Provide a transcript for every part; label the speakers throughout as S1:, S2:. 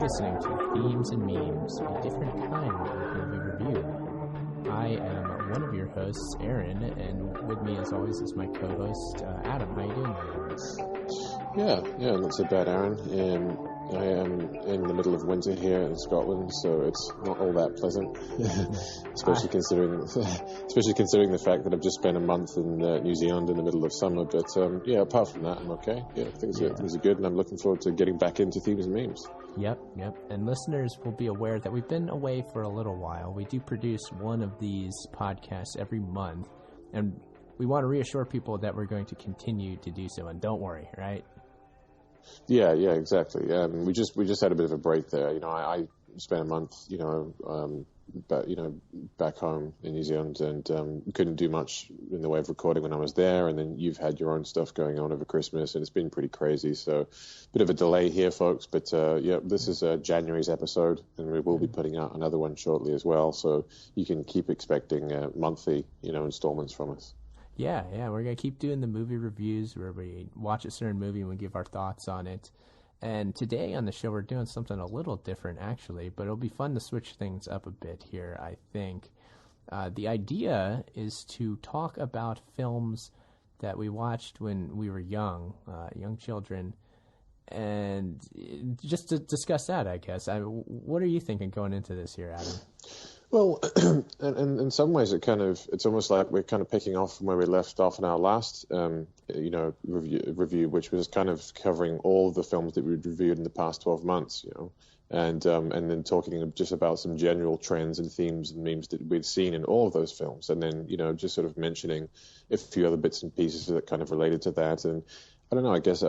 S1: listening to Themes and Memes, a different kind of movie review. I am one of your hosts, Aaron, and with me, as always, is my co-host, Adam. How you doing, Adam?
S2: Yeah, not so bad, Aaron. I am in the middle of winter here in Scotland, so it's not all that pleasant, especially considering the fact that I've just spent a month in New Zealand in the middle of summer. But apart from that, I'm okay. Things are good, and I'm looking forward to getting back into Themes and Memes.
S1: Yep. And listeners will be aware that we've been away for a little while. We do produce one of these podcasts every month, and we want to reassure people that we're going to continue to do so. And don't worry, right?
S2: Yeah, exactly. We just had a bit of a break there. I spent a month, back home in New Zealand, and couldn't do much in the way of recording when I was there. And then you've had your own stuff going on over Christmas, and it's been pretty crazy. So, bit of a delay here, folks. But this is January's episode, and we will be putting out another one shortly as well. So you can keep expecting monthly, installments from us.
S1: Yeah, we're going to keep doing the movie reviews where we watch a certain movie and we give our thoughts on it. And today on the show, we're doing something a little different, actually, but it'll be fun to switch things up a bit here, I think. The idea is to talk about films that we watched when we were young children, and just to discuss that, I guess. What are you thinking going into this here, Adam?
S2: Well, and in some ways, it's almost like we're kind of picking off from where we left off in our last, review, which was kind of covering all of the films that we'd reviewed in the past 12 months, and then talking just about some general trends and themes and memes that we'd seen in all of those films, and then, just sort of mentioning a few other bits and pieces that kind of related to that. And I don't know, I guess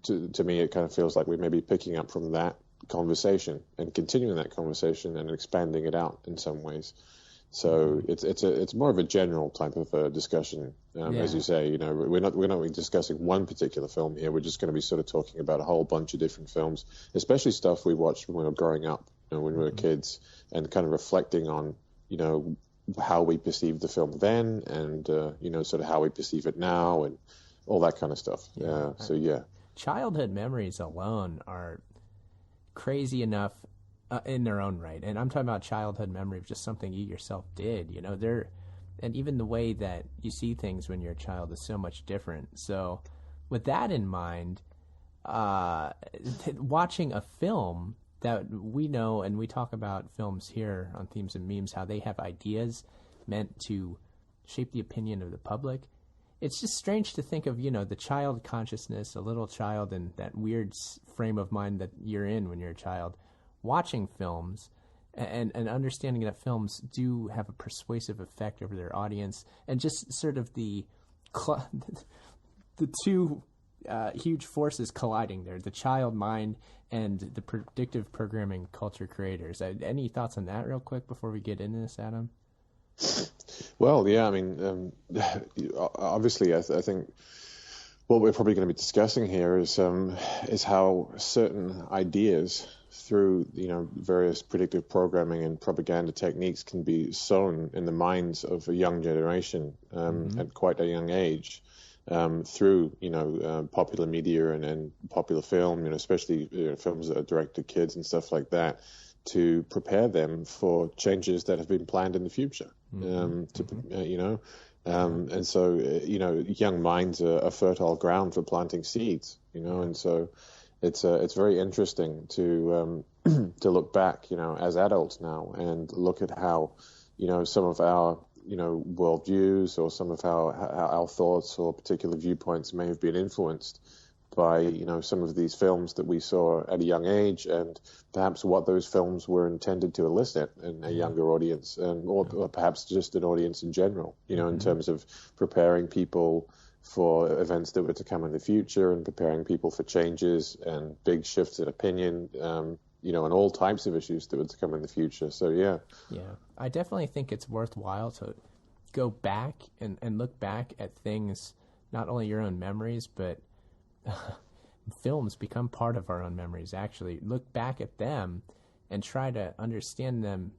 S2: to me, it kind of feels like we may be picking up from that conversation and continuing that conversation and expanding it out in some ways. So it's more of a general type of discussion, as you say. We're not discussing one particular film here. We're just going to be sort of talking about a whole bunch of different films, especially stuff we watched when we were growing up, when we were kids, and kind of reflecting on how we perceived the film then, and sort of how we perceive it now, and all that kind of stuff.
S1: Childhood memories alone are crazy enough in their own right, and I'm talking about childhood memory of just something you yourself did. And even the way that you see things when you're a child is so much different. So, with that in mind, watching a film that we know, and we talk about films here on Themes and Memes, how they have ideas meant to shape the opinion of the public. It's just strange to think of, the child consciousness, a little child, and that weird frame of mind that you're in when you're a child, watching films and understanding that films do have a persuasive effect over their audience, and just sort of the two huge forces colliding there, the child mind and the predictive programming culture creators. Any thoughts on that real quick before we get into this, Adam?
S2: Well, yeah, I mean, obviously, I think what we're probably going to be discussing here is how certain ideas through various predictive programming and propaganda techniques can be sown in the minds of a young generation at quite a young age through popular media and popular film, especially films that are directed to kids and stuff like that, to prepare them for changes that have been planned in the future. And so young minds are fertile ground for planting seeds. And so it's very interesting to look back, as adults now, and look at how some of our worldviews or some of our thoughts or particular viewpoints may have been influenced by some of these films that we saw at a young age, and perhaps what those films were intended to elicit in a younger audience, or perhaps just an audience in general, in terms of preparing people for events that were to come in the future, and preparing people for changes and big shifts in opinion, and all types of issues that were to come in the future. So yeah,
S1: I definitely think it's worthwhile to go back and look back at things, not only your own memories, but films become part of our own memories. Actually, look back at them and try to understand them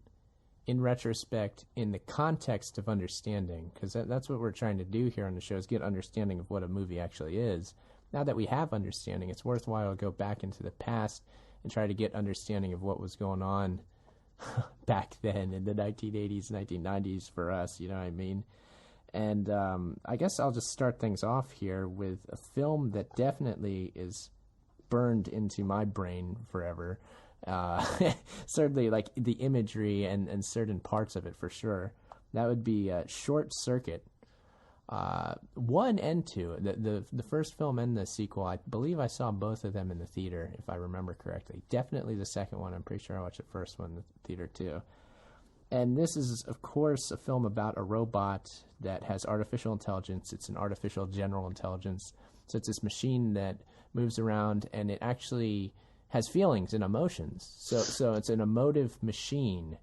S1: in retrospect in the context of understanding, because that's what we're trying to do here on the show, is get understanding of what a movie actually is. Now that we have understanding, it's worthwhile to go back into the past and try to get understanding of what was going on back then in the 1980s, 1990s for us, you know what I mean? And I guess I'll just start things off here with a film that definitely is burned into my brain forever. Certainly, like the imagery and certain parts of it for sure. That would be Short Circuit. 1 and 2. The first film and the sequel, I believe I saw both of them in the theater, if I remember correctly. Definitely the second one. I'm pretty sure I watched the first one in the theater too. And this is, of course, a film about a robot that has artificial intelligence. It's an artificial general intelligence. So it's this machine that moves around, and it actually has feelings and emotions. So it's an emotive machine.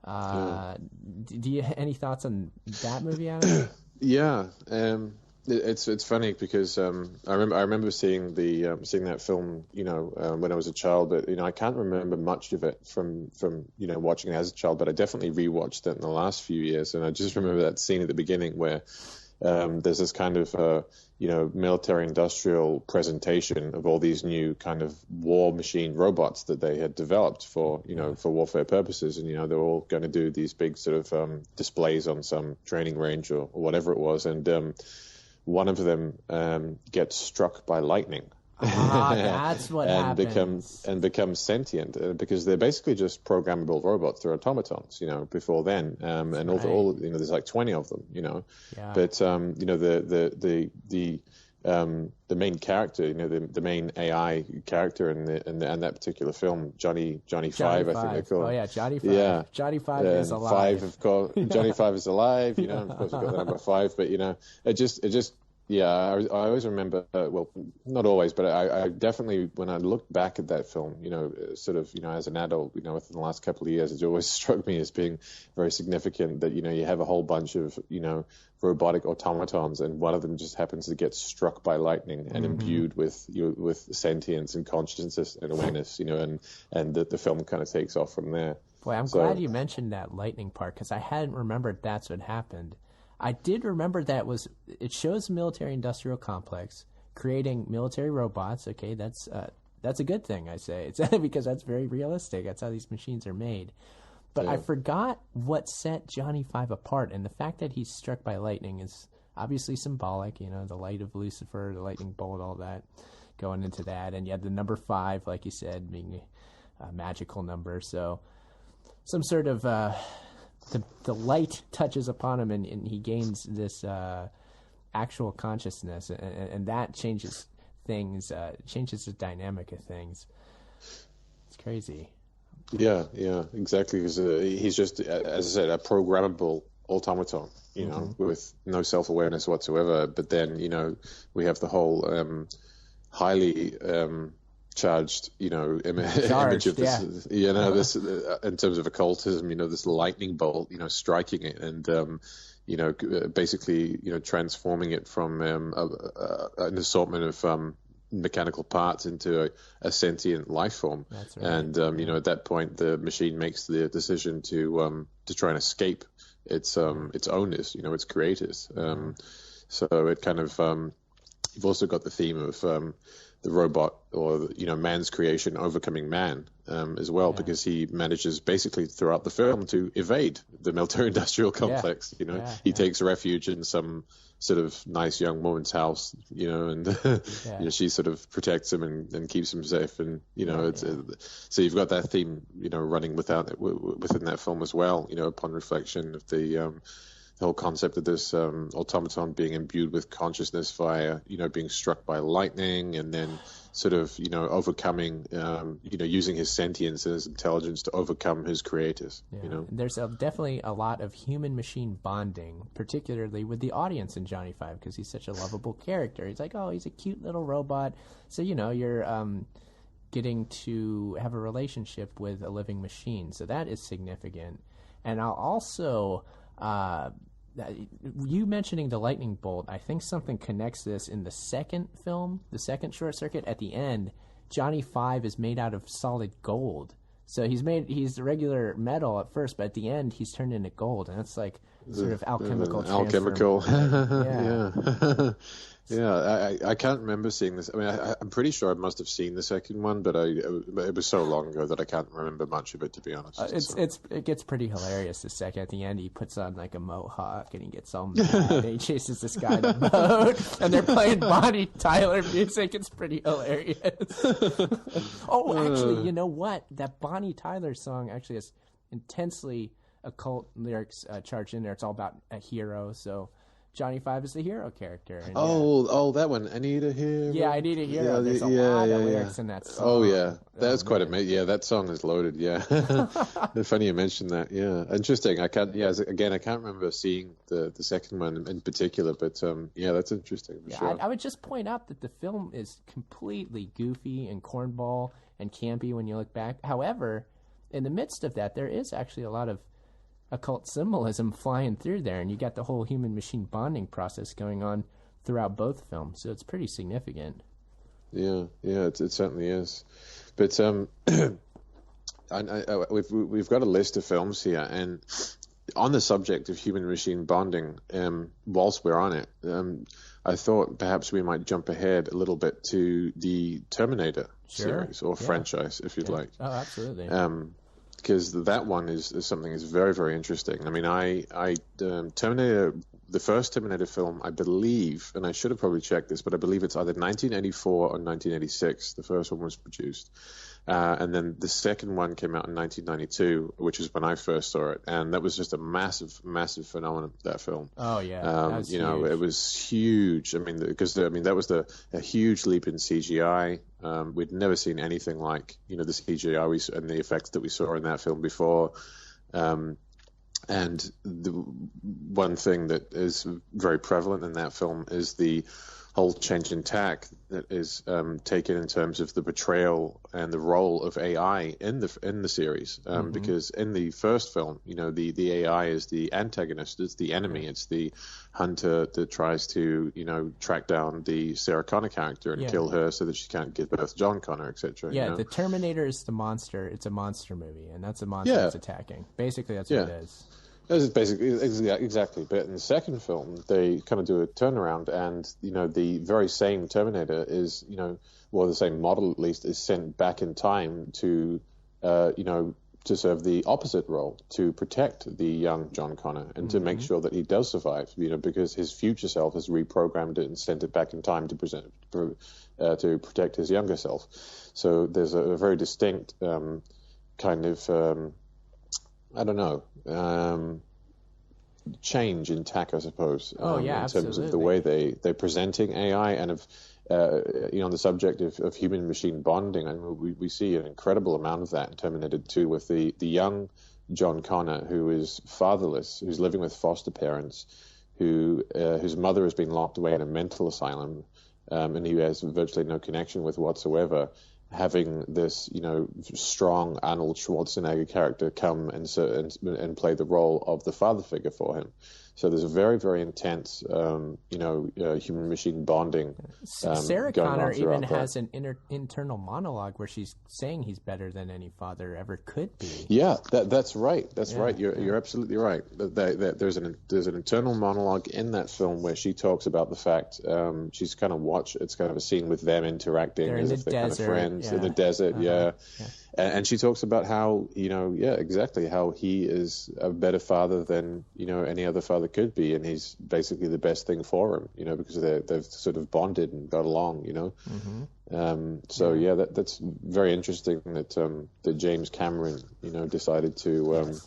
S1: Do you any thoughts on that movie, Adam?
S2: Yeah, it's funny because I remember seeing that film, when I was a child, but I can't remember much of it from watching it as a child, but I definitely rewatched it in the last few years, and I just remember that scene at the beginning where there's this kind of military industrial presentation of all these new kind of war machine robots that they had developed for warfare purposes, and they're all going to do these big sort of displays on some training range or whatever it was, and one of them gets struck by lightning.
S1: That's what happens.
S2: becomes sentient because they're basically just programmable robots. They're automatons, before then, and all there's like 20 of them,
S1: Yeah.
S2: But the main character, the main AI character in that particular film, Johnny Five, I think they call him.
S1: Oh yeah, Johnny Five.
S2: Yeah,
S1: Johnny Five is alive.
S2: Of course, Johnny Five is alive. Of course, we've got the number 5, but it just. Yeah, I always remember, well, not always, but I definitely, when I look back at that film, sort of, as an adult, within the last couple of years, it always struck me as being very significant that, you have a whole bunch of, robotic automatons, and one of them just happens to get struck by lightning and imbued with sentience and consciousness and awareness, and the film kind of takes off from there.
S1: Boy, I'm glad you mentioned that lightning part, because I hadn't remembered that's what happened. I did remember it shows the military-industrial complex creating military robots. Okay, that's a good thing, I say. It's because that's very realistic. That's how these machines are made. But I forgot what set Johnny Five apart, and the fact that he's struck by lightning is obviously symbolic. The light of Lucifer, the lightning bolt, all that going into that, and the number 5, like you said, being a magical number. So some sort of the light touches upon him, and he gains this actual consciousness, and that changes things, changes the dynamic of things. It's crazy.
S2: Yeah, exactly. Because he's just, as I said, a programmable automaton, with no self-awareness whatsoever. But then, we have the whole highly charged, image of this, this in terms of occultism, this lightning bolt, striking it and, basically, transforming it from an assortment of mechanical parts into a sentient life form.
S1: That's right.
S2: And, at that point, the machine makes the decision to try and escape its owners, its creators. So it kind of, you've also got the theme of the robot or man's creation overcoming man as well, because he manages basically throughout the film to evade the military-industrial complex. He takes refuge in some sort of nice young woman's house, and she sort of protects him and keeps him safe, and so you've got that theme running within that film as well. Upon reflection of the whole concept of this automaton being imbued with consciousness via, being struck by lightning, and then sort of, overcoming, using his sentience and his intelligence to overcome his creators.
S1: There's definitely a lot of human-machine bonding, particularly with the audience in Johnny Five, because he's such a lovable character. He's like, oh, he's a cute little robot. So, you're getting to have a relationship with a living machine. So that is significant. And I'll also... you mentioning the lightning bolt, I think something connects this in the second film, the second Short Circuit. At the end, Johnny Five is made out of solid gold. So he's regular metal at first, but at the end he's turned into gold, and it's like sort of alchemical
S2: alchemical.
S1: Yeah.
S2: Yeah, I can't remember seeing this. I mean, I'm pretty sure I must have seen the second one, but it was so long ago that I can't remember much of it, to be honest.
S1: It gets pretty hilarious the second. At the end, he puts on like a mohawk and he gets all mad and he chases this guy in a boat and they're playing Bonnie Tyler music. It's pretty hilarious. Oh, actually, you know what? That Bonnie Tyler song actually has intensely occult lyrics charged in there. It's all about a hero, so Johnny Five is the hero character. And
S2: that one. I need a hero.
S1: Yeah, I need a hero. There's a lot of lyrics in that song.
S2: Oh, yeah. That's quite amazing. Yeah, that song is loaded, yeah. Funny you mentioned that, yeah. Interesting. I can't remember seeing the second one in particular, but yeah, that's interesting for sure.
S1: I would just point out that the film is completely goofy and cornball and campy when you look back. However, in the midst of that, there is actually a lot of occult symbolism flying through there, and you got the whole human-machine bonding process going on throughout both films, so it's pretty significant.
S2: Yeah, it certainly is. But we've got a list of films here, and on the subject of human-machine bonding, whilst we're on it, I thought perhaps we might jump ahead a little bit to the Terminator series or franchise, if you'd like.
S1: Oh, absolutely.
S2: Because that one is something that's very, very interesting. I mean, Terminator, the first Terminator film, I believe, and I should have probably checked this, but I believe it's either 1984 or 1986. The first one was produced. And then the second one came out in 1992, which is when I first saw it. And that was just a massive, massive phenomenon, that film.
S1: Oh, yeah. That was huge.
S2: It was huge. I mean, that was a huge leap in CGI. We'd never seen anything like, the CGI and the effects that we saw in that film before. And the one thing that is very prevalent in that film is the whole change in tack that is taken in terms of the portrayal and the role of AI in the series. Because in the first film, the AI is the antagonist, it's the enemy, it's the hunter that tries to, track down the Sarah Connor character and kill her so that she can't give birth to John Connor, etc.
S1: Yeah, the Terminator is the monster. It's a monster movie, and that's a monster that's attacking. Basically, that's what it is.
S2: This is basically exactly. But in the second film, they kind of do a turnaround, and the very same Terminator is, the same model at least, is sent back in time to, to serve the opposite role, to protect the young John Connor and to make sure that he does survive. Because his future self has reprogrammed it and sent it back in time to protect his younger self. So there's a very distinct kind of. I don't know, change in tack, I suppose, in terms of the way they're presenting AI and on the subject of human-machine bonding. And we see an incredible amount of that in Terminator 2 with the young John Connor, who is fatherless, who's living with foster parents, whose mother has been locked away in a mental asylum, and he has virtually no connection with whatsoever. Having this, strong Arnold Schwarzenegger character come and play the role of the father figure for him. So there's a very, very intense, human-machine bonding.
S1: Sarah Connor even has an internal monologue where she's saying he's better than any father ever could be.
S2: Yeah, that's right. That's right. You're absolutely right. There's an internal monologue in that film where she talks about the fact she's kind of it's kind of a scene with them interacting as if they're kind of friends in the desert. And she talks about how, exactly how he is a better father than, any other father could be. And he's basically the best thing for him, because they've sort of bonded and got along, that's very interesting that James Cameron, decided to, and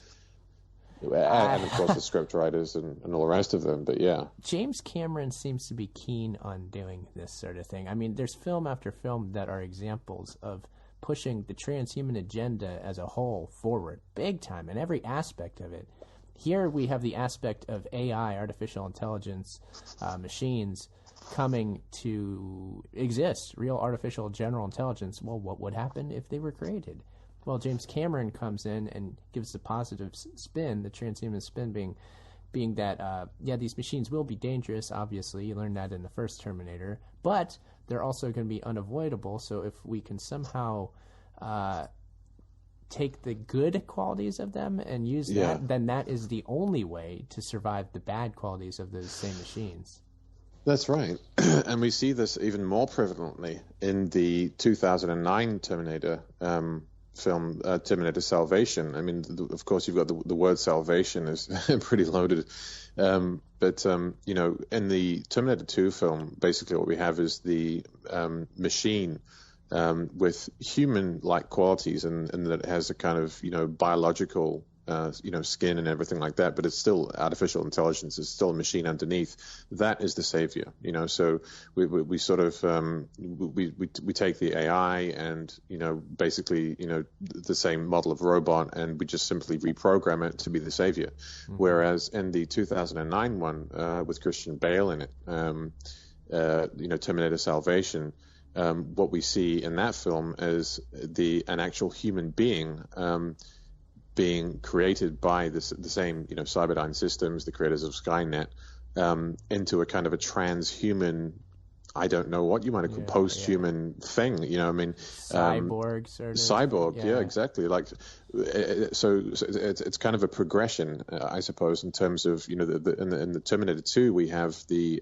S2: of course the script writers and all the rest of them, but yeah.
S1: James Cameron seems to be keen on doing this sort of thing. I mean, there's film after film that are examples of pushing the transhuman agenda as a whole forward big time in every aspect of it. Here we have the aspect of AI, artificial intelligence, machines coming to exist, real artificial general intelligence. Well, what would happen if they were created? Well, James Cameron comes in and gives the positive spin, the transhuman spin being that, these machines will be dangerous, obviously. You learned that in the first Terminator. But they're also going to be unavoidable, so if we can somehow take the good qualities of them and use that, then that is the only way to survive the bad qualities of those same machines.
S2: That's right. And we see this even more prevalently in the 2009 Terminator film, Terminator Salvation. I mean, of course, you've got the word salvation is pretty loaded. But you know, in the Terminator 2 film, basically what we have is the machine with human-like qualities, and that it has a kind of, you know, biological skin and everything like that, but it's still artificial intelligence. It's still a machine underneath. That is the savior, you know. So we sort of we take the AI and, you know, basically, you know, the same model of robot, and we just simply reprogram it to be the savior. Mm-hmm. Whereas in the 2009 one with Christian Bale in it, you know, Terminator Salvation, what we see in that film is an actual human being being created by the same, you know, Cyberdyne Systems, the creators of Skynet, into a kind of a transhuman, I don't know what you might have called, post-human thing, you know. I mean,
S1: cyborg sort of.
S2: Cyborg, yeah, exactly. Like, so it's kind of a progression, I suppose, in terms of, you know, in the Terminator 2 we have the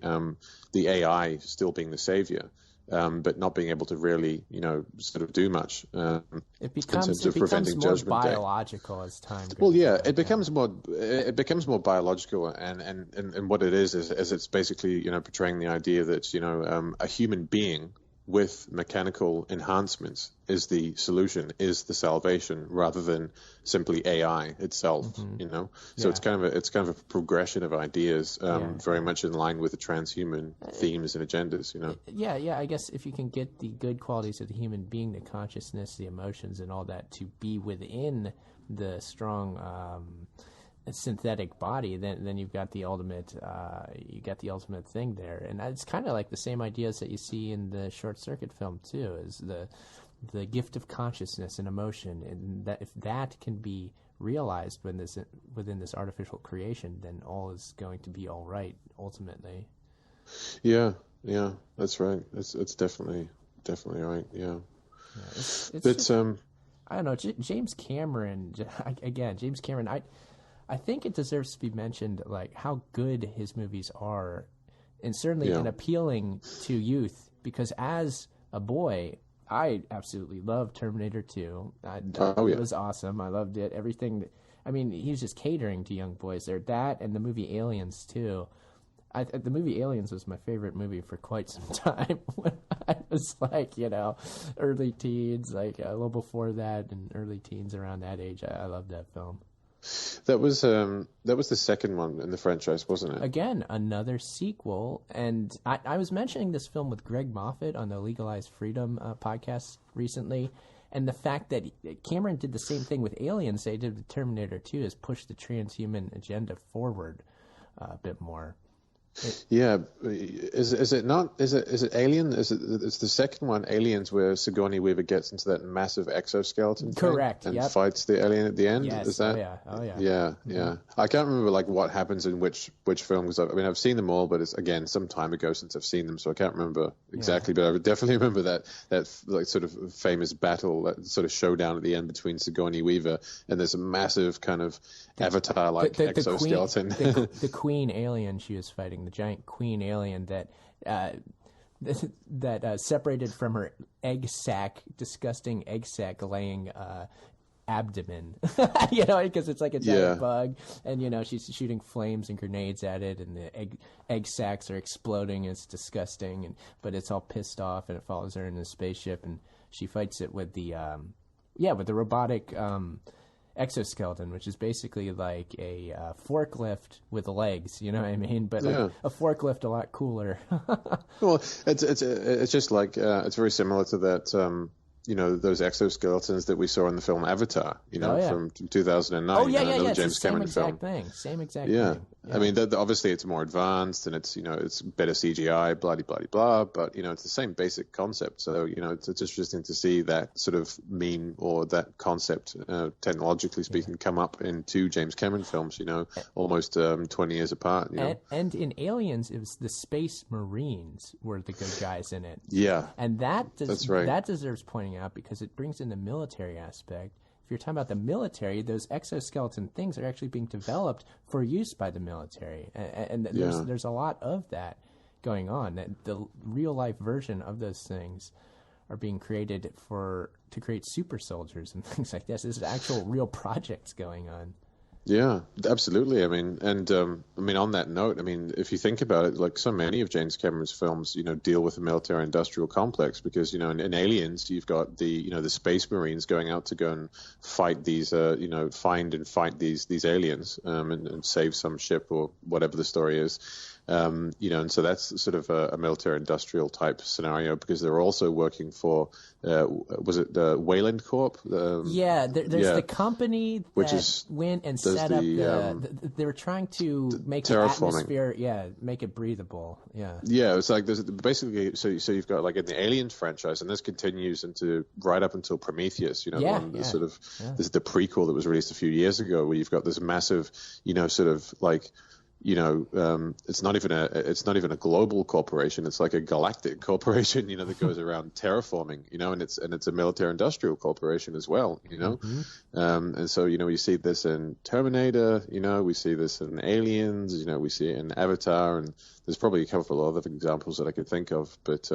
S2: AI still being the savior. But not being able to really, you know, sort of do much.
S1: It becomes more biological as time goes.
S2: Well, yeah, it becomes more biological, and what it is it's basically, you know, portraying the idea that, you know, a human being with mechanical enhancements is the solution, is the salvation, rather than simply AI itself. Mm-hmm. You know, so it's kind of a progression of ideas, very much in line with the transhuman themes and agendas. You know.
S1: Yeah. I guess if you can get the good qualities of the human being, the consciousness, the emotions, and all that to be within the strong synthetic body, then you've got the ultimate thing there. And it's kind of like the same ideas that you see in the Short Circuit film too, is the gift of consciousness and emotion, and that if that can be realized within this artificial creation, then all is going to be all right ultimately.
S2: Yeah, that's right. It's definitely right. Yeah.
S1: It's just, I don't know, James Cameron. I think it deserves to be mentioned, like, how good his movies are, and certainly and appealing to youth, because as a boy, I absolutely loved Terminator 2. It was awesome. I loved it. Everything. I mean, he was just catering to young boys there. That and the movie Aliens, too. The movie Aliens was my favorite movie for quite some time when I was, like, you know, early teens, like a little before that, and early teens around that age. I loved that film.
S2: That was the second one in the franchise, wasn't it?
S1: Again, another sequel, and I was mentioning this film with Greg Moffat on the Legalized Freedom podcast recently, and the fact that Cameron did the same thing with Aliens they did with Terminator 2 is push the transhuman agenda forward a bit more.
S2: Is it not? Is it Alien? It's the second one, Aliens, where Sigourney Weaver gets into that massive exoskeleton
S1: correct
S2: thing and fights the alien at the end.
S1: Yes.
S2: Is that?
S1: Oh yeah.
S2: Yeah. I can't remember like what happens in which films. I mean, I've seen them all, but it's again some time ago since I've seen them, so I can't remember exactly. But I would definitely remember that like sort of famous battle, that sort of showdown at the end between Sigourney Weaver and there's a massive kind of Avatar-like exoskeleton.
S1: The queen alien she was fighting. The giant queen alien that separated from her disgusting egg sac laying abdomen, you know, because it's like a giant bug, and you know she's shooting flames and grenades at it, and the egg sacs are exploding. And it's disgusting, but it's all pissed off, and it follows her in a spaceship, and she fights it with the robotic exoskeleton, which is basically like a forklift with legs, you know what I mean? But like a forklift a lot cooler.
S2: Well, it's just like it's very similar to that you know, those exoskeletons that we saw in the film Avatar, you know, from 2009.
S1: Oh, yeah.
S2: James Cameron film.
S1: Same exact thing.
S2: I mean, obviously it's more advanced and it's, you know, it's better CGI, blah, but, you know, it's the same basic concept. So, you know, it's interesting to see that sort of meme or that concept, technologically speaking, come up in two James Cameron films, you know, almost 20 years apart. You know?
S1: And in Aliens, it was the Space Marines were the good guys in it.
S2: Yeah.
S1: And that
S2: that's right.
S1: That deserves pointing out because it brings in the military aspect. if you're talking about the military, those exoskeleton things are actually being developed for use by the military, and there's a lot of that going on. That the real life version of those things are being created to create super soldiers and things like this. This is actual real projects going on.
S2: Yeah, absolutely. I mean, and on that note, I mean, if you think about it, like so many of James Cameron's films, deal with the military-industrial complex because, in Aliens, you've got the Space Marines going out to go and fight these, find and fight these aliens and save some ship or whatever the story is. And so that's sort of a military-industrial type scenario because they're also working for, was it the Wayland Corp?
S1: There's the company that went and set up they were trying to make the atmosphere, make it breathable. Yeah,
S2: it's like there's basically so you've got like in the Aliens franchise, and this continues right up until Prometheus. This is the prequel that was released a few years ago, where you've got this massive, sort of like. It's not even a global corporation. It's like a galactic corporation, that goes around terraforming, and it's a military-industrial corporation as well, And so, you see this in Terminator, we see this in Aliens, we see it in Avatar, and there's probably a couple of other examples that I could think of, but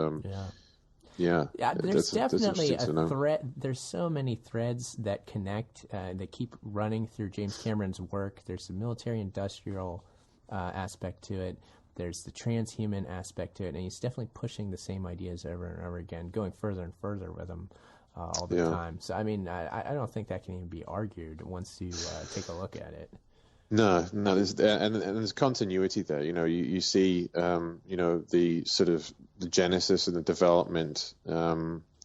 S1: there's definitely a thread. There's so many threads that connect, that keep running through James Cameron's work. There's the military-industrial aspect to it. There's the transhuman aspect to it, and he's definitely pushing the same ideas over and over again, going further and further with them all the time. So, I mean, I don't think that can even be argued once you take a look at it.
S2: No, there's continuity there. You see, the sort of the genesis and the development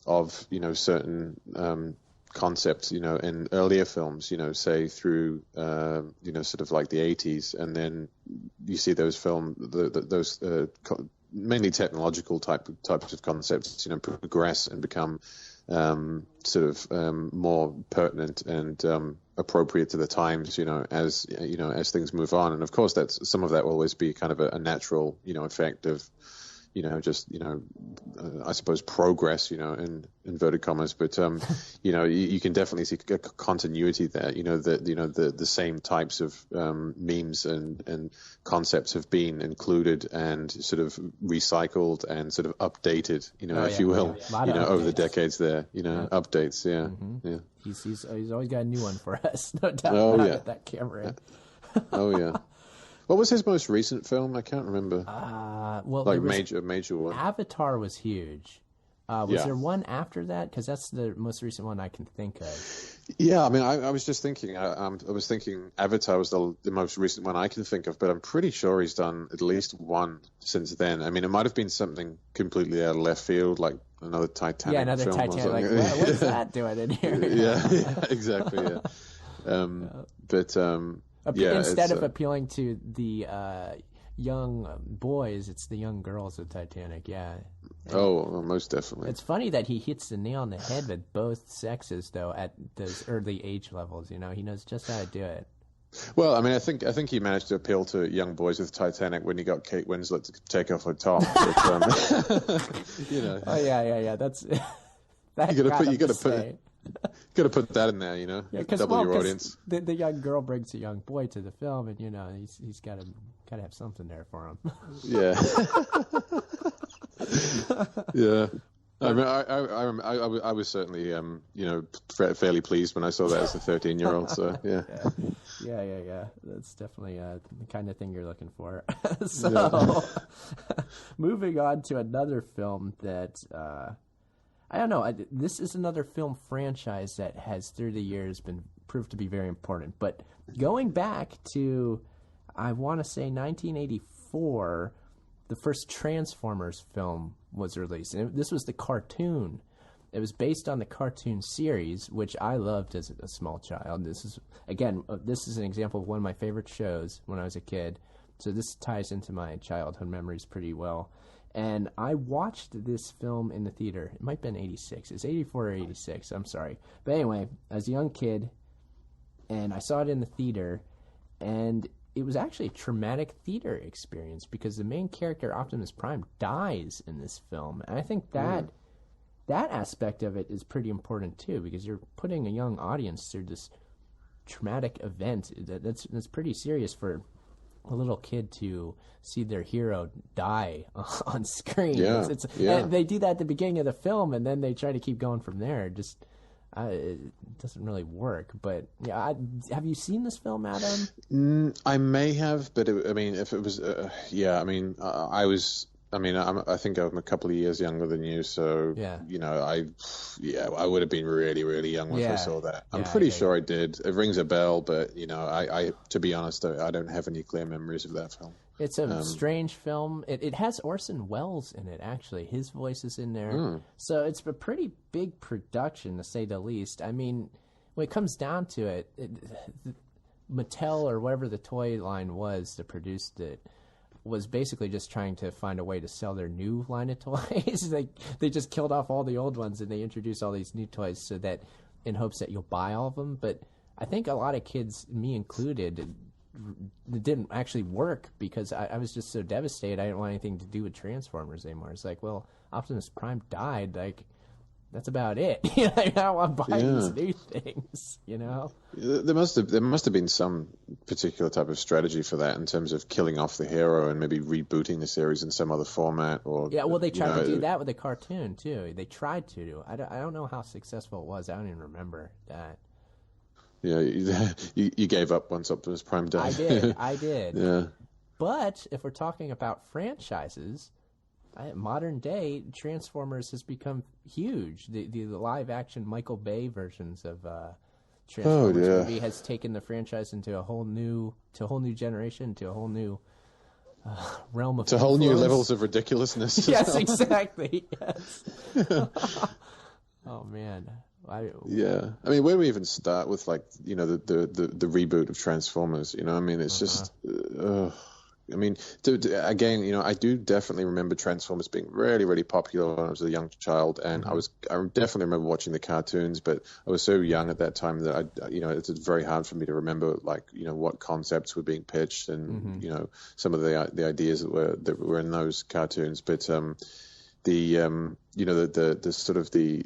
S2: of certain concepts, in earlier films, say through, sort of like the 80s, and then you see those those mainly technological types of concepts, progress and become sort of more pertinent and appropriate to the times, as things move on. And of course, some of that will always be kind of a natural, effect of I suppose progress, in inverted commas, but you can definitely see a continuity there. The same types of memes and concepts have been included and sort of recycled and sort of updated, if you will, over the decades. There, updates. Yeah, yeah.
S1: He's always got a new one for us, no doubt about it. That Cameron.
S2: Oh yeah. What was his most recent film? I can't remember. Major one.
S1: Avatar was huge. Was there one after that? Because that's the most recent one I can think of.
S2: Yeah, I mean, I was just thinking. I was thinking Avatar was the most recent one I can think of, but I'm pretty sure he's done at least one since then. I mean, it might have been something completely out of left field, like another Titanic.
S1: Yeah, another
S2: film
S1: Titanic. Like, what's that doing in here?
S2: yeah, exactly. Yeah, but.
S1: Instead of appealing to the young boys, it's the young girls of Titanic. Yeah.
S2: Oh, most definitely.
S1: It's funny that he hits the nail on the head with both sexes, though, at those early age levels. He knows just how to do it.
S2: Well, I mean, I think he managed to appeal to young boys with Titanic when he got Kate Winslet to take off her top. But,
S1: Oh yeah. That's that.
S2: You got to put that in there, double your audience.
S1: The young girl brings a young boy to the film, and he's got to have something there for him.
S2: Yeah. Yeah. I mean, I was certainly fairly pleased when I saw that as a 13-year-old. So yeah.
S1: Yeah. That's definitely the kind of thing you're looking for. So, moving on to another film that. I don't know. This is another film franchise that has, through the years, been proved to be very important. But going back to, I want to say, 1984, the first Transformers film was released. And this was the cartoon. It was based on the cartoon series, which I loved as a small child. This is an example of one of my favorite shows when I was a kid. So this ties into my childhood memories pretty well. And I watched this film in the theater. It might have been 86. It's 84 or 86. I'm sorry. But anyway, I was a young kid, and I saw it in the theater, and it was actually a traumatic theater experience because the main character, Optimus Prime, dies in this film. And I think that that aspect of it is pretty important too, because you're putting a young audience through this traumatic event that's pretty serious for a little kid to see their hero die on screen.
S2: Yeah,
S1: and they do that at the beginning of the film, and then they try to keep going from there. It doesn't really work. But yeah, have you seen this film, Adam?
S2: I may have, but if it was, I think I'm a couple of years younger than you, so I would have been really, really young when I saw that. I'm pretty sure I did. It rings a bell, but I to be honest, I don't have any clear memories of that film.
S1: It's a strange film. It has Orson Welles in it, actually. His voice is in there. So it's a pretty big production, to say the least. I mean, when it comes down to it, Mattel, or whatever the toy line was that produced it, was basically just trying to find a way to sell their new line of toys. They just killed off all the old ones, and they introduced all these new toys so that, in hopes that you'll buy all of them. But I think a lot of kids, me included, it didn't actually work because I was just so devastated. I didn't want anything to do with Transformers anymore. It's like, well, Optimus Prime died. Like, that's about it. I don't want to buy these new things.
S2: There must have been some particular type of strategy for that in terms of killing off the hero and maybe rebooting the series in some other format. Or
S1: they tried to do that with the cartoon too. They tried to. I don't know how successful it was. I don't even remember that.
S2: Yeah, you gave up once Optimus Prime died.
S1: I did.
S2: Yeah.
S1: But if we're talking about franchises, modern day Transformers has become huge. The live action Michael Bay versions of Transformers movie has taken the franchise into a whole new generation, to a whole new realm of
S2: whole new levels of ridiculousness.
S1: Yes, exactly. Yes. Oh man.
S2: I mean, where do we even start with the reboot of Transformers? It's just I do definitely remember Transformers being really, really popular when I was a young child, and I definitely remember watching the cartoons, but I was so young at that time that it's very hard for me to remember what concepts were being pitched and some of the ideas that were in those cartoons, but the sort of the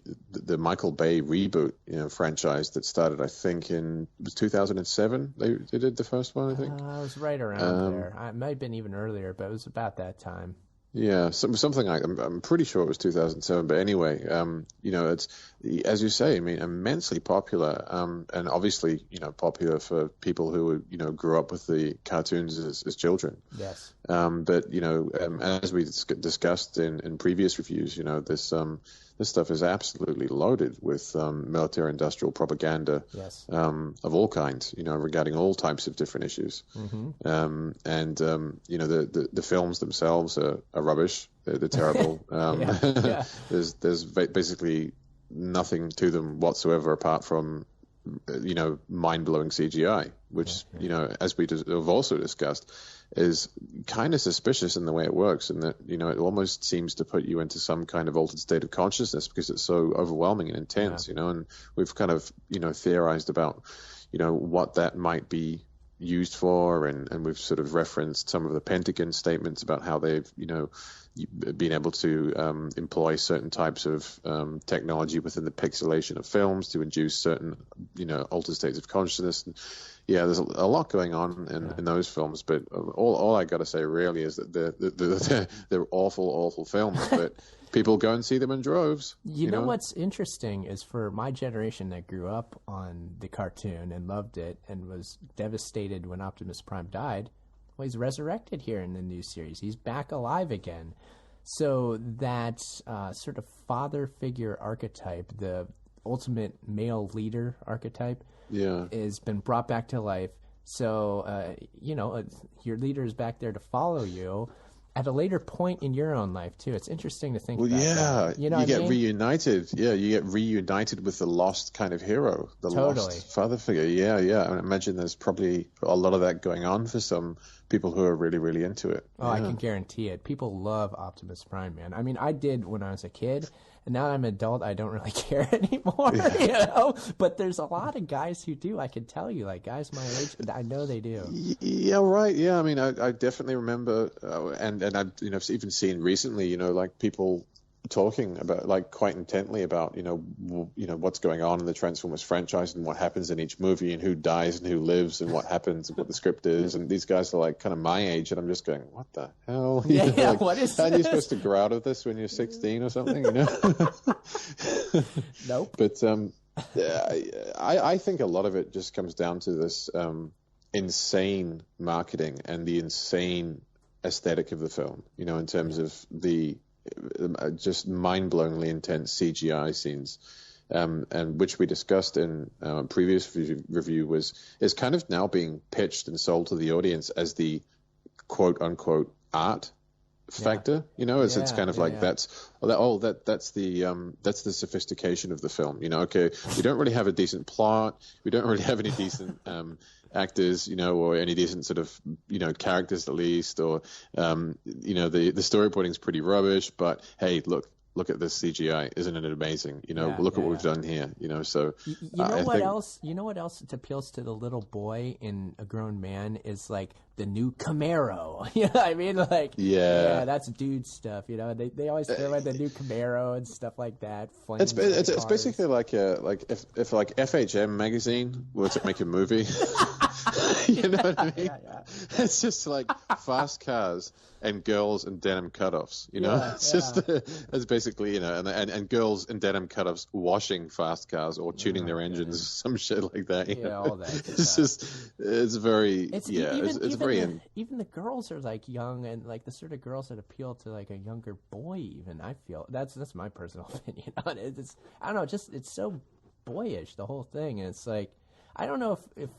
S2: Michael Bay reboot franchise that started, I think, it was 2007. They did the first one, I think.
S1: I was right around there. It might have been even earlier, but it was about that time.
S2: Yeah, something like, I'm pretty sure it was 2007. But anyway, it's, as you say, I mean, immensely popular, and obviously, popular for people who grew up with the cartoons as children.
S1: Yes.
S2: But as we discussed in previous reviews, this stuff is absolutely loaded with military-industrial propaganda.
S1: Yes.
S2: Of all kinds, regarding all types of different issues. The films themselves are rubbish. They're terrible. There's basically nothing to them whatsoever apart from mind-blowing CGI, which as we have also discussed, is kind of suspicious in the way it works, and that it almost seems to put you into some kind of altered state of consciousness because it's so overwhelming and intense. And we've kind of theorized about what that might be used for, and we've sort of referenced some of the Pentagon statements about how they've been able to employ certain types of technology within the pixelation of films to induce certain altered states of consciousness. And, there's a lot going on in those films, but all I got to say really is that they're awful films, but people go and see them in droves.
S1: You know what's interesting is, for my generation that grew up on the cartoon and loved it and was devastated when Optimus Prime died, well, he's resurrected here in the new series. He's back alive again. So that sort of father figure archetype, the ultimate male leader archetype, has been brought back to life. So, your leader is back there to follow you at a later point in your own life, too. It's interesting to think about that.
S2: You get reunited. Yeah, you get reunited with the lost kind of hero, the lost father figure. Yeah. I imagine there's probably a lot of that going on for some people who are really, really into it.
S1: Oh, I can guarantee it. People love Optimus Prime, man. I mean, I did when I was a kid, and now that I'm an adult, I don't really care anymore, But there's a lot of guys who do. I can tell you, like guys my age, I know they do.
S2: Yeah, right. Yeah, I mean, I definitely remember, and I've even seen recently, like people talking about, like, quite intently about, what's going on in the Transformers franchise and what happens in each movie and who dies and who lives and what happens and what the script is. And these guys are like kind of my age, and I'm just going, what the hell?
S1: Yeah,
S2: like,
S1: what is
S2: how
S1: this?
S2: are you supposed to grow out of this when you're 16 or something?
S1: Nope.
S2: But I think a lot of it just comes down to this insane marketing and the insane aesthetic of the film, in terms of the just mind-blowingly intense CGI scenes, and which we discussed in previous review is kind of now being pitched and sold to the audience as the quote-unquote art factor. It's kind of like that's the sophistication of the film. Okay, we don't really have a decent plot, we don't really have any decent actors, or any decent sort of characters at least, or the storyboarding's pretty rubbish, but hey, look at this CGI, isn't it amazing? Look at what we've done here. So
S1: what else it appeals to the little boy in a grown man is like the new Camaro. I mean, like, yeah, that's dude stuff. They always care about the new Camaro and stuff like that.
S2: It's basically like if FHM magazine were to make a movie. You know what I mean? Yeah. It's just like fast cars and girls in denim cutoffs. It's basically and girls in denim cutoffs washing fast cars or tuning their engines, some shit like that.
S1: Yeah, all that.
S2: It's very
S1: even the girls are like young and like the sort of girls that appeal to like a younger boy. Even I feel that's my personal opinion on it. I don't know, just it's so boyish, the whole thing, and it's like I don't know if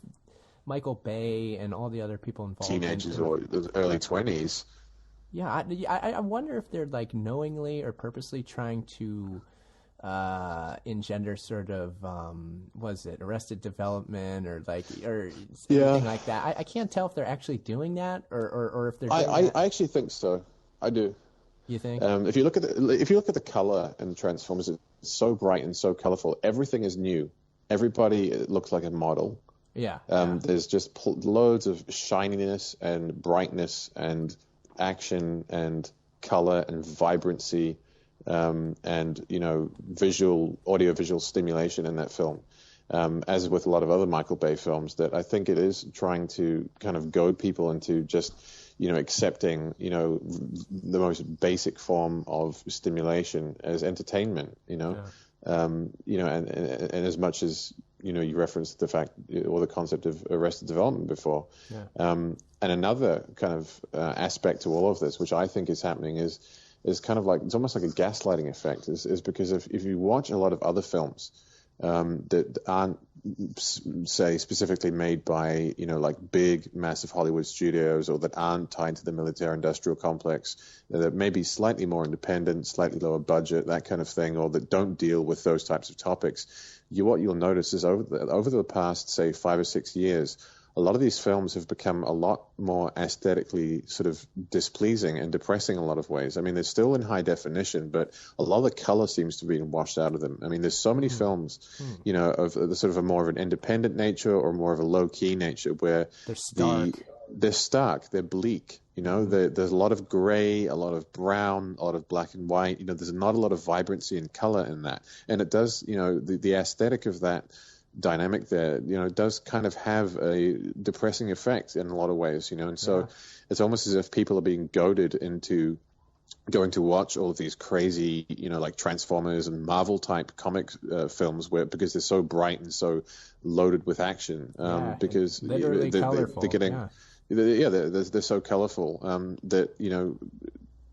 S1: Michael Bay and all the other people involved,
S2: teenagers or early 20s.
S1: Yeah, I wonder if they're like knowingly or purposely trying to engender sort of was it Arrested Development or anything like that. I can't tell if they're actually doing that or if they're.
S2: I actually think so. I do.
S1: You think?
S2: If you look at the color in Transformers, it's so bright and so colorful. Everything is new. Everybody looks like a model.
S1: Yeah.
S2: There's just loads of shininess and brightness and action and color and vibrancy, and audio-visual stimulation in that film. As with a lot of other Michael Bay films, that I think it is trying to kind of goad people into just accepting the most basic form of stimulation as entertainment. And as much as you referenced the fact or the concept of Arrested Development before. Yeah. And another kind of aspect to all of this, which I think is happening, is kind of like, it's almost like a gaslighting effect, is because if you watch a lot of other films that aren't, say, specifically made by, like big, massive Hollywood studios, or that aren't tied to the military-industrial complex, that may be slightly more independent, slightly lower budget, that kind of thing, or that don't deal with those types of topics, what you'll notice is over the past, say, 5 or 6 years, a lot of these films have become a lot more aesthetically sort of displeasing and depressing in a lot of ways. I mean, they're still in high definition, but a lot of the color seems to be washed out of them. I mean, there's so many films, of the sort of a more of an independent nature or more of a low-key nature where they're stark, they're bleak. There's a lot of gray, a lot of brown, a lot of black and white. There's not a lot of vibrancy and color in that. And it does, the aesthetic of that dynamic there, does kind of have a depressing effect in a lot of ways, and so it's almost as if people are being goaded into going to watch all of these crazy, like Transformers and Marvel type comic films because they're so bright and so loaded with action, because they're getting. Yeah, they're so colorful that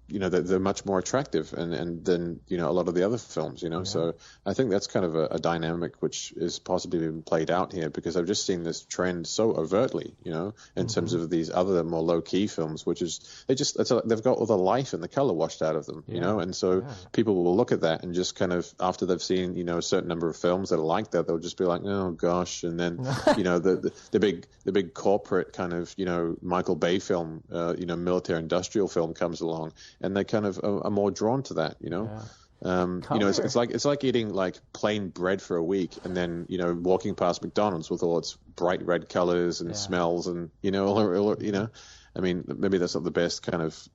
S2: they're much more attractive and than a lot of the other films. So I think that's kind of a dynamic which is possibly being played out here, because I've just seen this trend so overtly, in terms of these other more low key films, which is they've got all the life and the color washed out of them, and so people will look at that and just kind of, after they've seen a certain number of films that are like that, they'll just be like, oh gosh, and then the big corporate kind of Michael Bay film, military industrial film comes along, and they kind of are more drawn to that, it's like eating like plain bread for a week, and then walking past McDonald's with all its bright red colors and smells, and I mean, maybe that's not the best kind of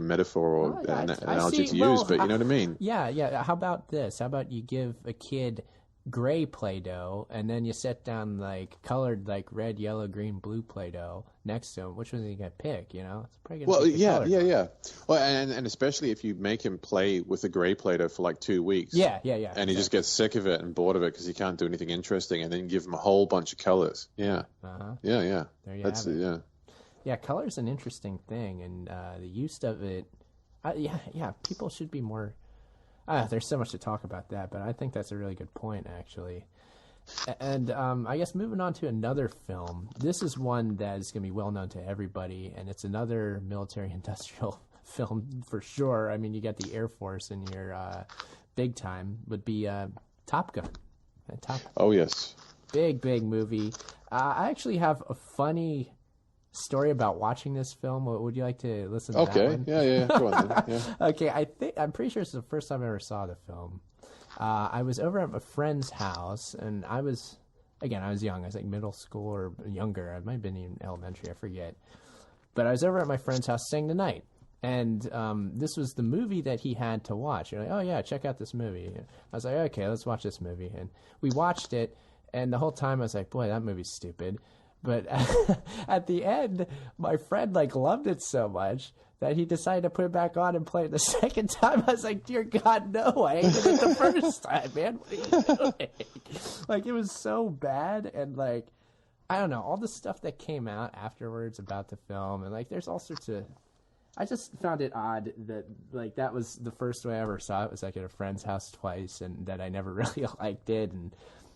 S2: metaphor or analogy to use,
S1: well,
S2: but you know what I mean?
S1: Yeah. How about this? How about you give a kid gray Play-Doh, and then you set down like colored like red, yellow, green, blue Play-Doh next to him? Which one are you gonna pick? You know, it's probably gonna pick the colored one.
S2: Yeah. Well, and especially if you make him play with the gray Play-Doh for like 2 weeks.
S1: Yeah.
S2: And he just gets sick of it and bored of it because he can't do anything interesting, and then give him a whole bunch of colors. Yeah. Yeah.
S1: There you have it. Yeah, color's an interesting thing, and the use of it. People should be more. There's so much to talk about that, but I think that's a really good point, actually. And I guess moving on to another film, this is one that is going to be well known to everybody, and it's another military-industrial film for sure. I mean, you got the Air Force in your big time, would be Top Gun.
S2: Oh, yes.
S1: Big gue I actually have a funny story about watching this film. Would you like to listen to that one?
S2: Yeah. Go on then. Yeah.
S1: Okay, I'm pretty sure it's the first time I ever saw the film. I was over at a friend's house, and I was young. I was like middle school or younger. I might have been in elementary. I forget. But I was over at my friend's house staying the night. And this was the movie that he had to watch. You're like, oh, yeah, check out this movie. I was like, okay, let's watch this movie. And we watched it, and the whole time I was like, boy, that movie's stupid. But at the end, my friend loved it so much that he decided to put it back on and play it the second time. I was like, dear God, no, I hated it the first time, man. What are you doing? It was so bad, and I don't know, all the stuff that came out afterwards about the film, and there's all sorts of. I just found it odd that that was the first way I ever saw it was at a friend's house twice, and that I never really liked it, and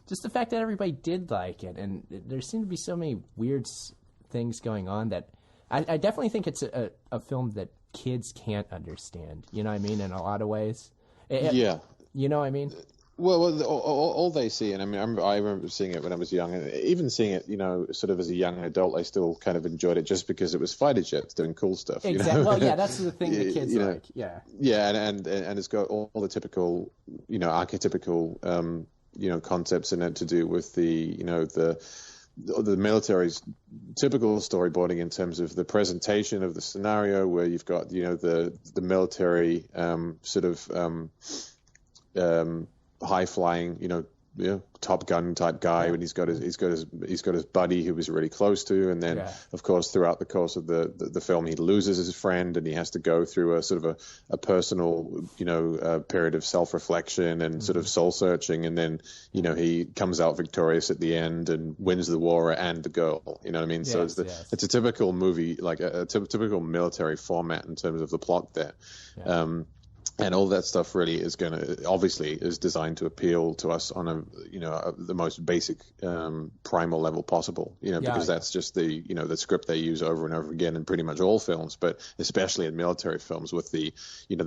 S1: just the fact that everybody did like it, and there seemed to be so many weird things going on that I definitely think it's a film that kids can't understand. You know what I mean? In a lot of ways.
S2: Yeah.
S1: You know what I mean?
S2: Well, all they see, and I mean, I remember seeing it when I was young, and even seeing it, sort of as a young adult, I still kind of enjoyed it just because it was fighter jets doing cool stuff.
S1: Exactly. Well, yeah, that's the thing the kids like. Yeah.
S2: Yeah, and it's got all the typical, archetypical, concepts in it to do with the military's typical storyboarding in terms of the presentation of the scenario, where you've got the military sort of high flying Top Gun type guy, and he's got his buddy who was really close to, and then of course throughout the course of the film he loses his friend, and he has to go through a sort of a personal period of self-reflection and sort of soul searching, and then he comes out victorious at the end and wins the war and the girl. You know what I mean? So it's a typical movie, a typical military format in terms of the plot there. And all that stuff really is is designed to appeal to us on the most basic primal level possible, because that's just the script they use over and over again in pretty much all films, but especially in military films with the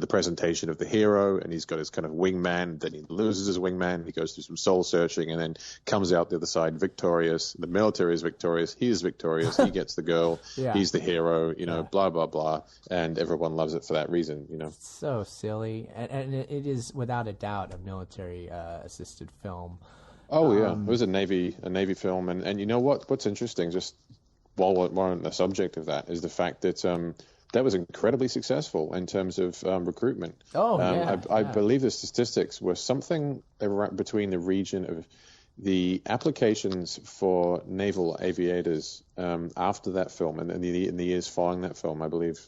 S2: presentation of the hero, and he's got his kind of wingman, then he loses his wingman, he goes through some soul searching, and then comes out the other side victorious. The military is victorious, he is victorious, he gets the girl, he's the hero, blah, blah, blah, and everyone loves it for that reason,
S1: So silly. And it is without a doubt a military assisted film.
S2: Oh yeah, it was a Navy film, and you know what's interesting, just while we're on the subject of that, is the fact that that was incredibly successful in terms of recruitment. I believe the statistics were something around between the region of the applications for naval aviators after that film, and in the years following that film, I believe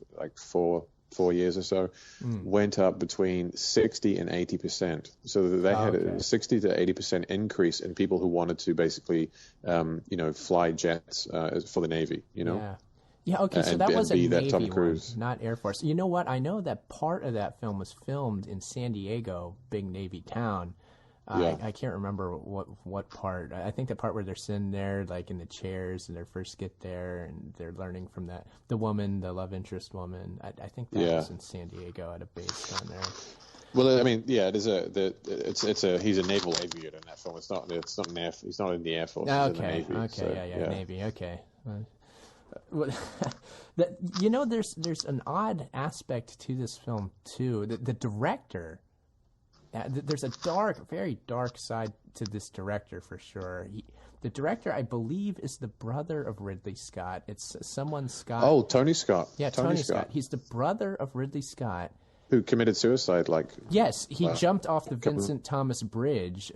S2: 4 years or so, went up between 60 and 80%. So they had a 60 to 80% increase in people who wanted to basically, fly jets for the Navy.
S1: Yeah. Okay. So that was a Navy
S2: Tom Cruise
S1: one, not Air Force. You know what? I know that part of that film was filmed in San Diego, big Navy town. I can't remember what part. I think the part where they're sitting there, in the chairs, and they first get there, and they're learning from the woman, the love interest woman. I think that was in San Diego at a base down there.
S2: Well, I mean, it is he's a naval aviator in that film. He's not in the Air Force.
S1: Okay.
S2: He's in the Navy.
S1: Okay. Navy. Okay. There's an odd aspect to this film too. The director. There's a very dark side to this director for sure. The director, I believe, is the brother of Ridley Scott. It's someone Scott.
S2: Oh, Tony Scott.
S1: Yeah, Tony Scott. He's the brother of Ridley Scott.
S2: Who committed suicide, like...
S1: Yes, he jumped off the Vincent Thomas Bridge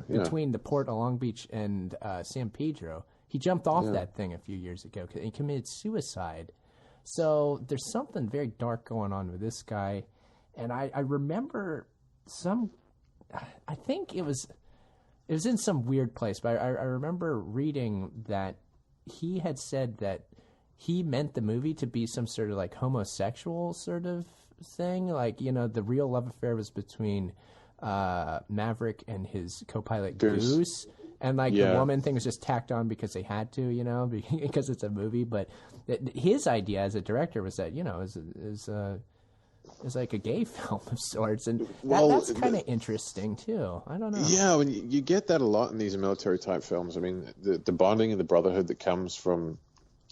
S1: between the port of Long Beach and San Pedro. He jumped off that thing a few years ago and he committed suicide. So there's something very dark going on with this guy. And I remember I think it was in some weird place, but I remember reading that he had said that he meant the movie to be some sort of like homosexual sort of thing, like, you know, the real love affair was between Maverick and his co-pilot Goose, and like the woman thing was just tacked on because they had to, you know, because it's a movie. But his idea as a director was that, you know, is like a gay film of sorts, and that's kind of interesting too. I don't know.
S2: Yeah, when you get that a lot in these military type films. I mean, the bonding and the brotherhood that comes from,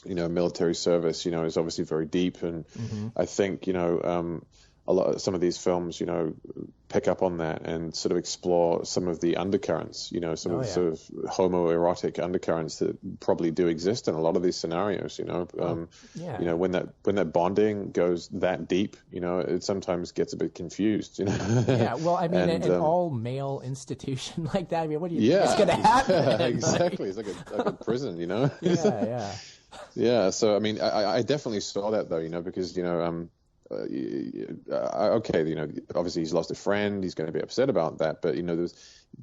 S2: you know, military service, you know, is obviously very deep. And I think, you know, some of these films, you know, pick up on that and sort of explore some of the undercurrents, you know, some of the sort of homoerotic undercurrents that probably do exist in a lot of these scenarios, you know. You know, when that bonding goes that deep, you know, it sometimes gets a bit confused, you know.
S1: Yeah, well, I mean, an all-male institution like that, I mean, what do you think is going to happen?
S2: Exactly. It's like a prison, you know.
S1: Yeah.
S2: Yeah, so I mean, I definitely saw that though, you know, because, you know, okay, you know, obviously he's lost a friend, he's going to be upset about that, but, you know,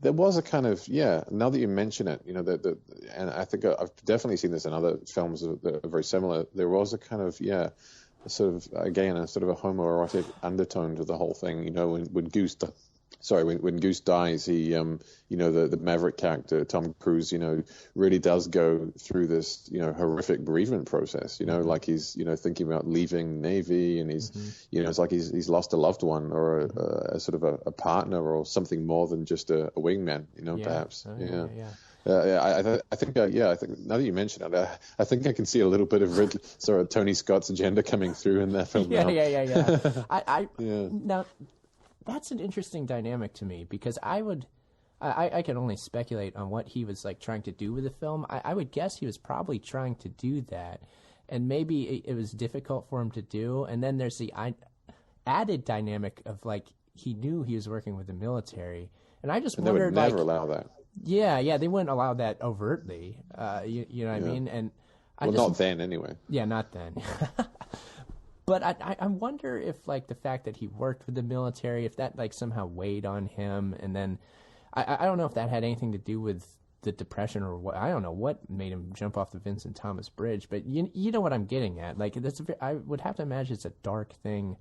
S2: there was a kind of, now that you mention it, you know, and I think I've definitely seen this in other films that are very similar. There was a kind of, sort of, again, a sort of a homoerotic undertone to the whole thing, you know, when Goose dies, he, you know, the Maverick character, Tom Cruise, you know, really does go through this, you know, horrific bereavement process, you know, like he's, you know, thinking about leaving Navy, and he's, you know, it's like he's lost a loved one or a sort of a partner or something more than just a wingman, you know, perhaps. I think now that you mention it, I think I can see a little bit of Tony Scott's agenda coming through in that film.
S1: Now, that's an interesting dynamic to me, because I can only speculate on what he was like trying to do with the film. I would guess he was probably trying to do that, and maybe it was difficult for him to do. And then there's the added dynamic of like he knew he was working with the military, and I just wondered,
S2: they would never allow that.
S1: Yeah, they wouldn't allow that overtly. You know what I mean? And
S2: not then anyway.
S1: Yeah, not then. But I wonder if, like, the fact that he worked with the military, if that, like, somehow weighed on him. And then I don't know if that had anything to do with the Depression or what. I don't know what made him jump off the Vincent Thomas Bridge. But you know what I'm getting at. Like, I would have to imagine it's a dark thing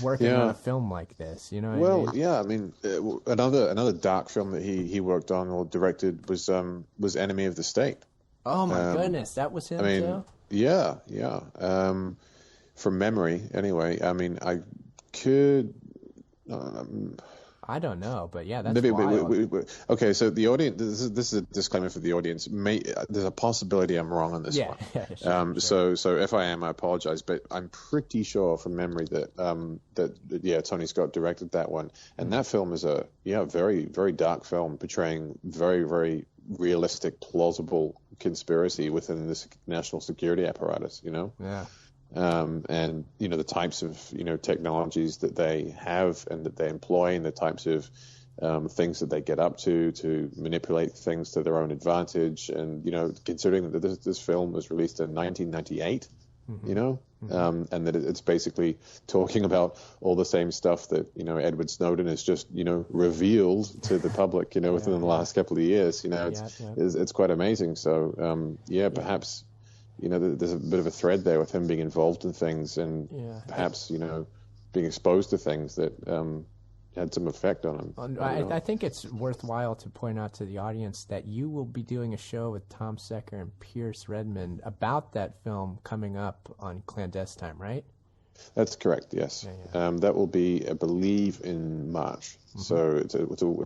S1: working on a film like this. You know what I mean? Another dark film that he worked on or directed was Enemy of the State. Oh, my goodness. That was him, too?
S2: Yeah. From memory, anyway. I mean, I could.
S1: I don't know, but yeah, that's wild.
S2: Okay, so the audience. This is a disclaimer for the audience. There's a possibility I'm wrong on this one. Yeah, sure. So if I am, I apologize. But I'm pretty sure from memory that Tony Scott directed that one, and that film is a very, very dark film portraying very, very realistic, plausible conspiracy within this national security apparatus. You know.
S1: Yeah.
S2: And you know the types of technologies that they have and that they employ, and the types of things that they get up to manipulate things to their own advantage. And considering that this film was released in 1998, and that it's basically talking about all the same stuff that Edward Snowden has just revealed to the public within the last couple of years. It's quite amazing. So perhaps. There's a bit of a thread there with him being involved in things and perhaps, being exposed to things that had some effect on him.
S1: I think it's worthwhile to point out to the audience that you will be doing a show with Tom Secker and Pierce Redmond about that film coming up on Clandestine, right?
S2: That's correct, yes. That will be, I believe, in March. Mm-hmm. So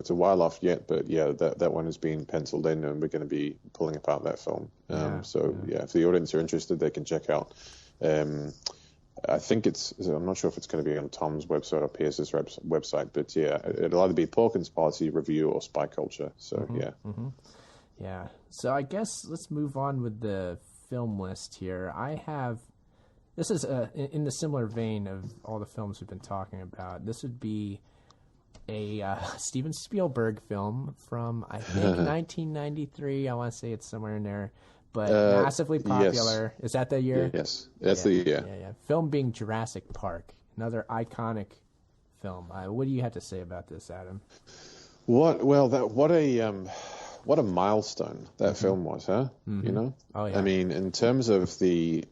S2: it's a while off yet, but that one has been penciled in, and we're going to be pulling apart that film. If the audience are interested, they can check out. I think I'm not sure if it's going to be on Tom's website or Pierce's website, but it'll either be Porkins Policy Review or Spy Culture. So
S1: Yeah. So I guess let's move on with the film list here. I have, this is in the similar vein of all the films we've been talking about. This would be a Steven Spielberg film from, I think, 1993. I want to say it's somewhere in there, but massively popular. Yes. Is that the year?
S2: Yes, that's the year.
S1: Yeah. Film being Jurassic Park, another iconic film. What do you have to say about this, Adam?
S2: What a milestone that film was, huh? You know?
S1: Oh yeah.
S2: I mean, in terms of the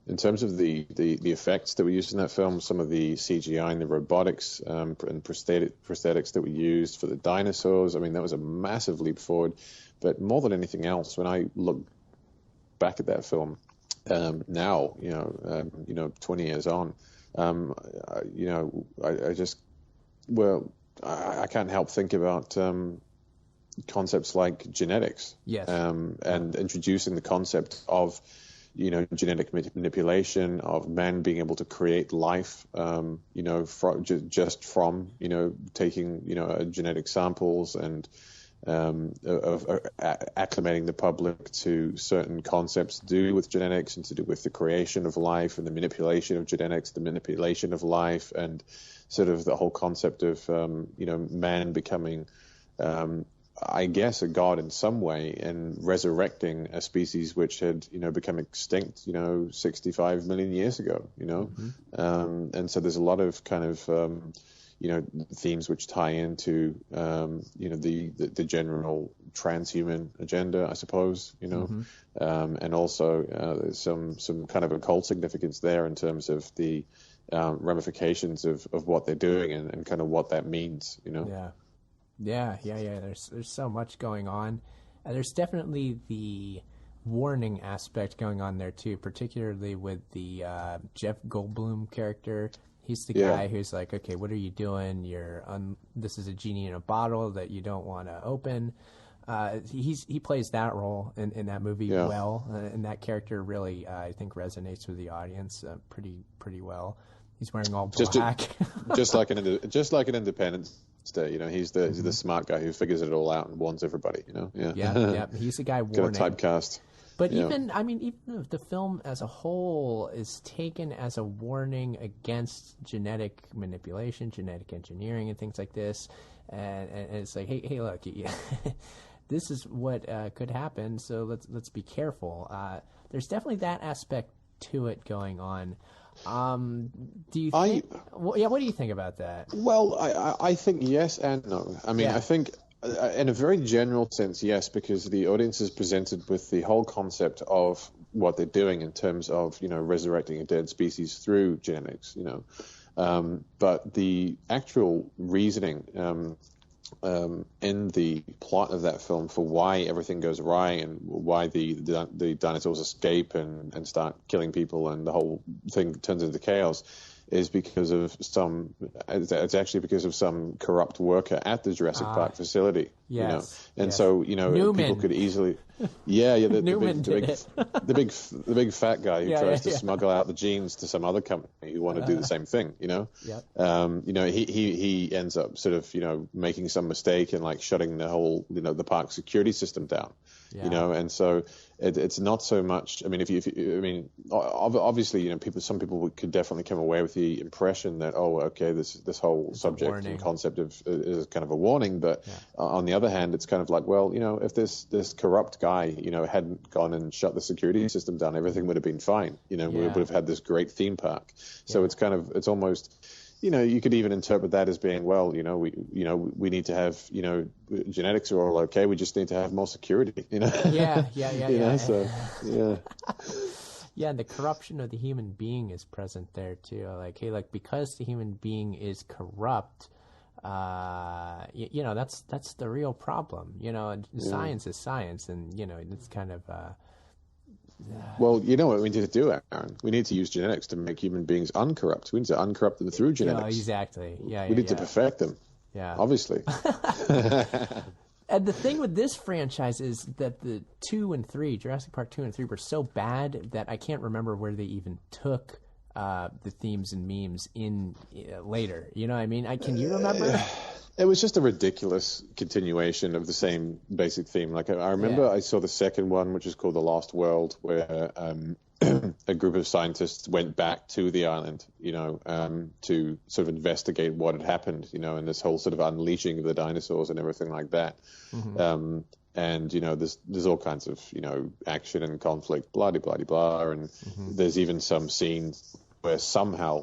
S2: effects that were used in that film, some of the CGI and the robotics and prosthetics that were used for the dinosaurs, I mean, that was a massive leap forward. But more than anything else, when I look back at that film now, 20 years on, I can't help think about concepts like genetics,
S1: yes,
S2: and introducing the concept of, genetic manipulation, of man being able to create life, from taking, genetic samples and of acclimating the public to certain concepts to do with genetics and to do with the creation of life and the manipulation of genetics, the manipulation of life, and sort of the whole concept of, man becoming, I guess, a god in some way and resurrecting a species which had, become extinct, 65 million years ago, and so there's a lot of kind of, themes which tie into, the general transhuman agenda, I suppose, and also some kind of occult significance there in terms of the ramifications of what they're doing and kind of what that means,
S1: Yeah. There's so much going on. There's definitely the warning aspect going on there too, particularly with the Jeff Goldblum character. He's the guy who's like, okay, what are you doing? This is a genie in a bottle that you don't want to open. He plays that role in that movie well, and that character really, I think, resonates with the audience pretty well. He's wearing all black,
S2: just like an Independence Day. He's the smart guy who figures it all out and warns everybody.
S1: Yeah. He's the guy warning.
S2: Got a typecast.
S1: But even if the film as a whole is taken as a warning against genetic manipulation, genetic engineering, and things like this, and it's like, hey, look, this is what could happen. So let's be careful. There's definitely that aspect to it going on. Do you think? What do you think about that?
S2: Well, I think yes and no. I mean, I think in a very general sense, yes, because the audience is presented with the whole concept of what they're doing in terms of, resurrecting a dead species through genetics, but the actual reasoning in the plot of that film for why everything goes awry and why the dinosaurs escape and start killing people and the whole thing turns into chaos is because of it's actually because of some corrupt worker at the Jurassic Park facility.
S1: Yes.
S2: So,
S1: Newman.
S2: people could easily, the big fat guy who tries to smuggle out the genes to some other company who want to do the same thing, he ends up sort of, making some mistake and like shutting the whole, the park security system down, and so it's not so much, I mean, obviously, some people could definitely come away with the impression that, this whole subject and concept is kind of a warning, but on the other hand, it's kind of like, well, if this corrupt guy, hadn't gone and shut the security system down, everything would have been fine. We would have had this great theme park. So it's almost, you could even interpret that as being, well, we need to have, genetics are all okay. We just need to have more security, So,
S1: Yeah, and the corruption of the human being is present there too. Like, hey, because the human being is corrupt, that's the real problem. Science is science, and it's kind of.
S2: Well, you know what we need to do, Aaron? We need to use genetics to make human beings uncorrupt. We need to uncorrupt them through genetics.
S1: Exactly.
S2: We need to perfect them.
S1: Yeah.
S2: Obviously.
S1: And the thing with this franchise is that the 2 and 3, Jurassic Park 2 and 3, were so bad that I can't remember where they even took the themes and memes in later. You know what I mean? Can you remember?
S2: It was just a ridiculous continuation of the same basic theme. Like I remember I saw the second one, which is called The Lost World, where a group of scientists went back to the island, to sort of investigate what had happened, and this whole sort of unleashing of the dinosaurs and everything like that. Mm-hmm. And there's all kinds of action and conflict, blah blah blah blah, and there's even some scenes where somehow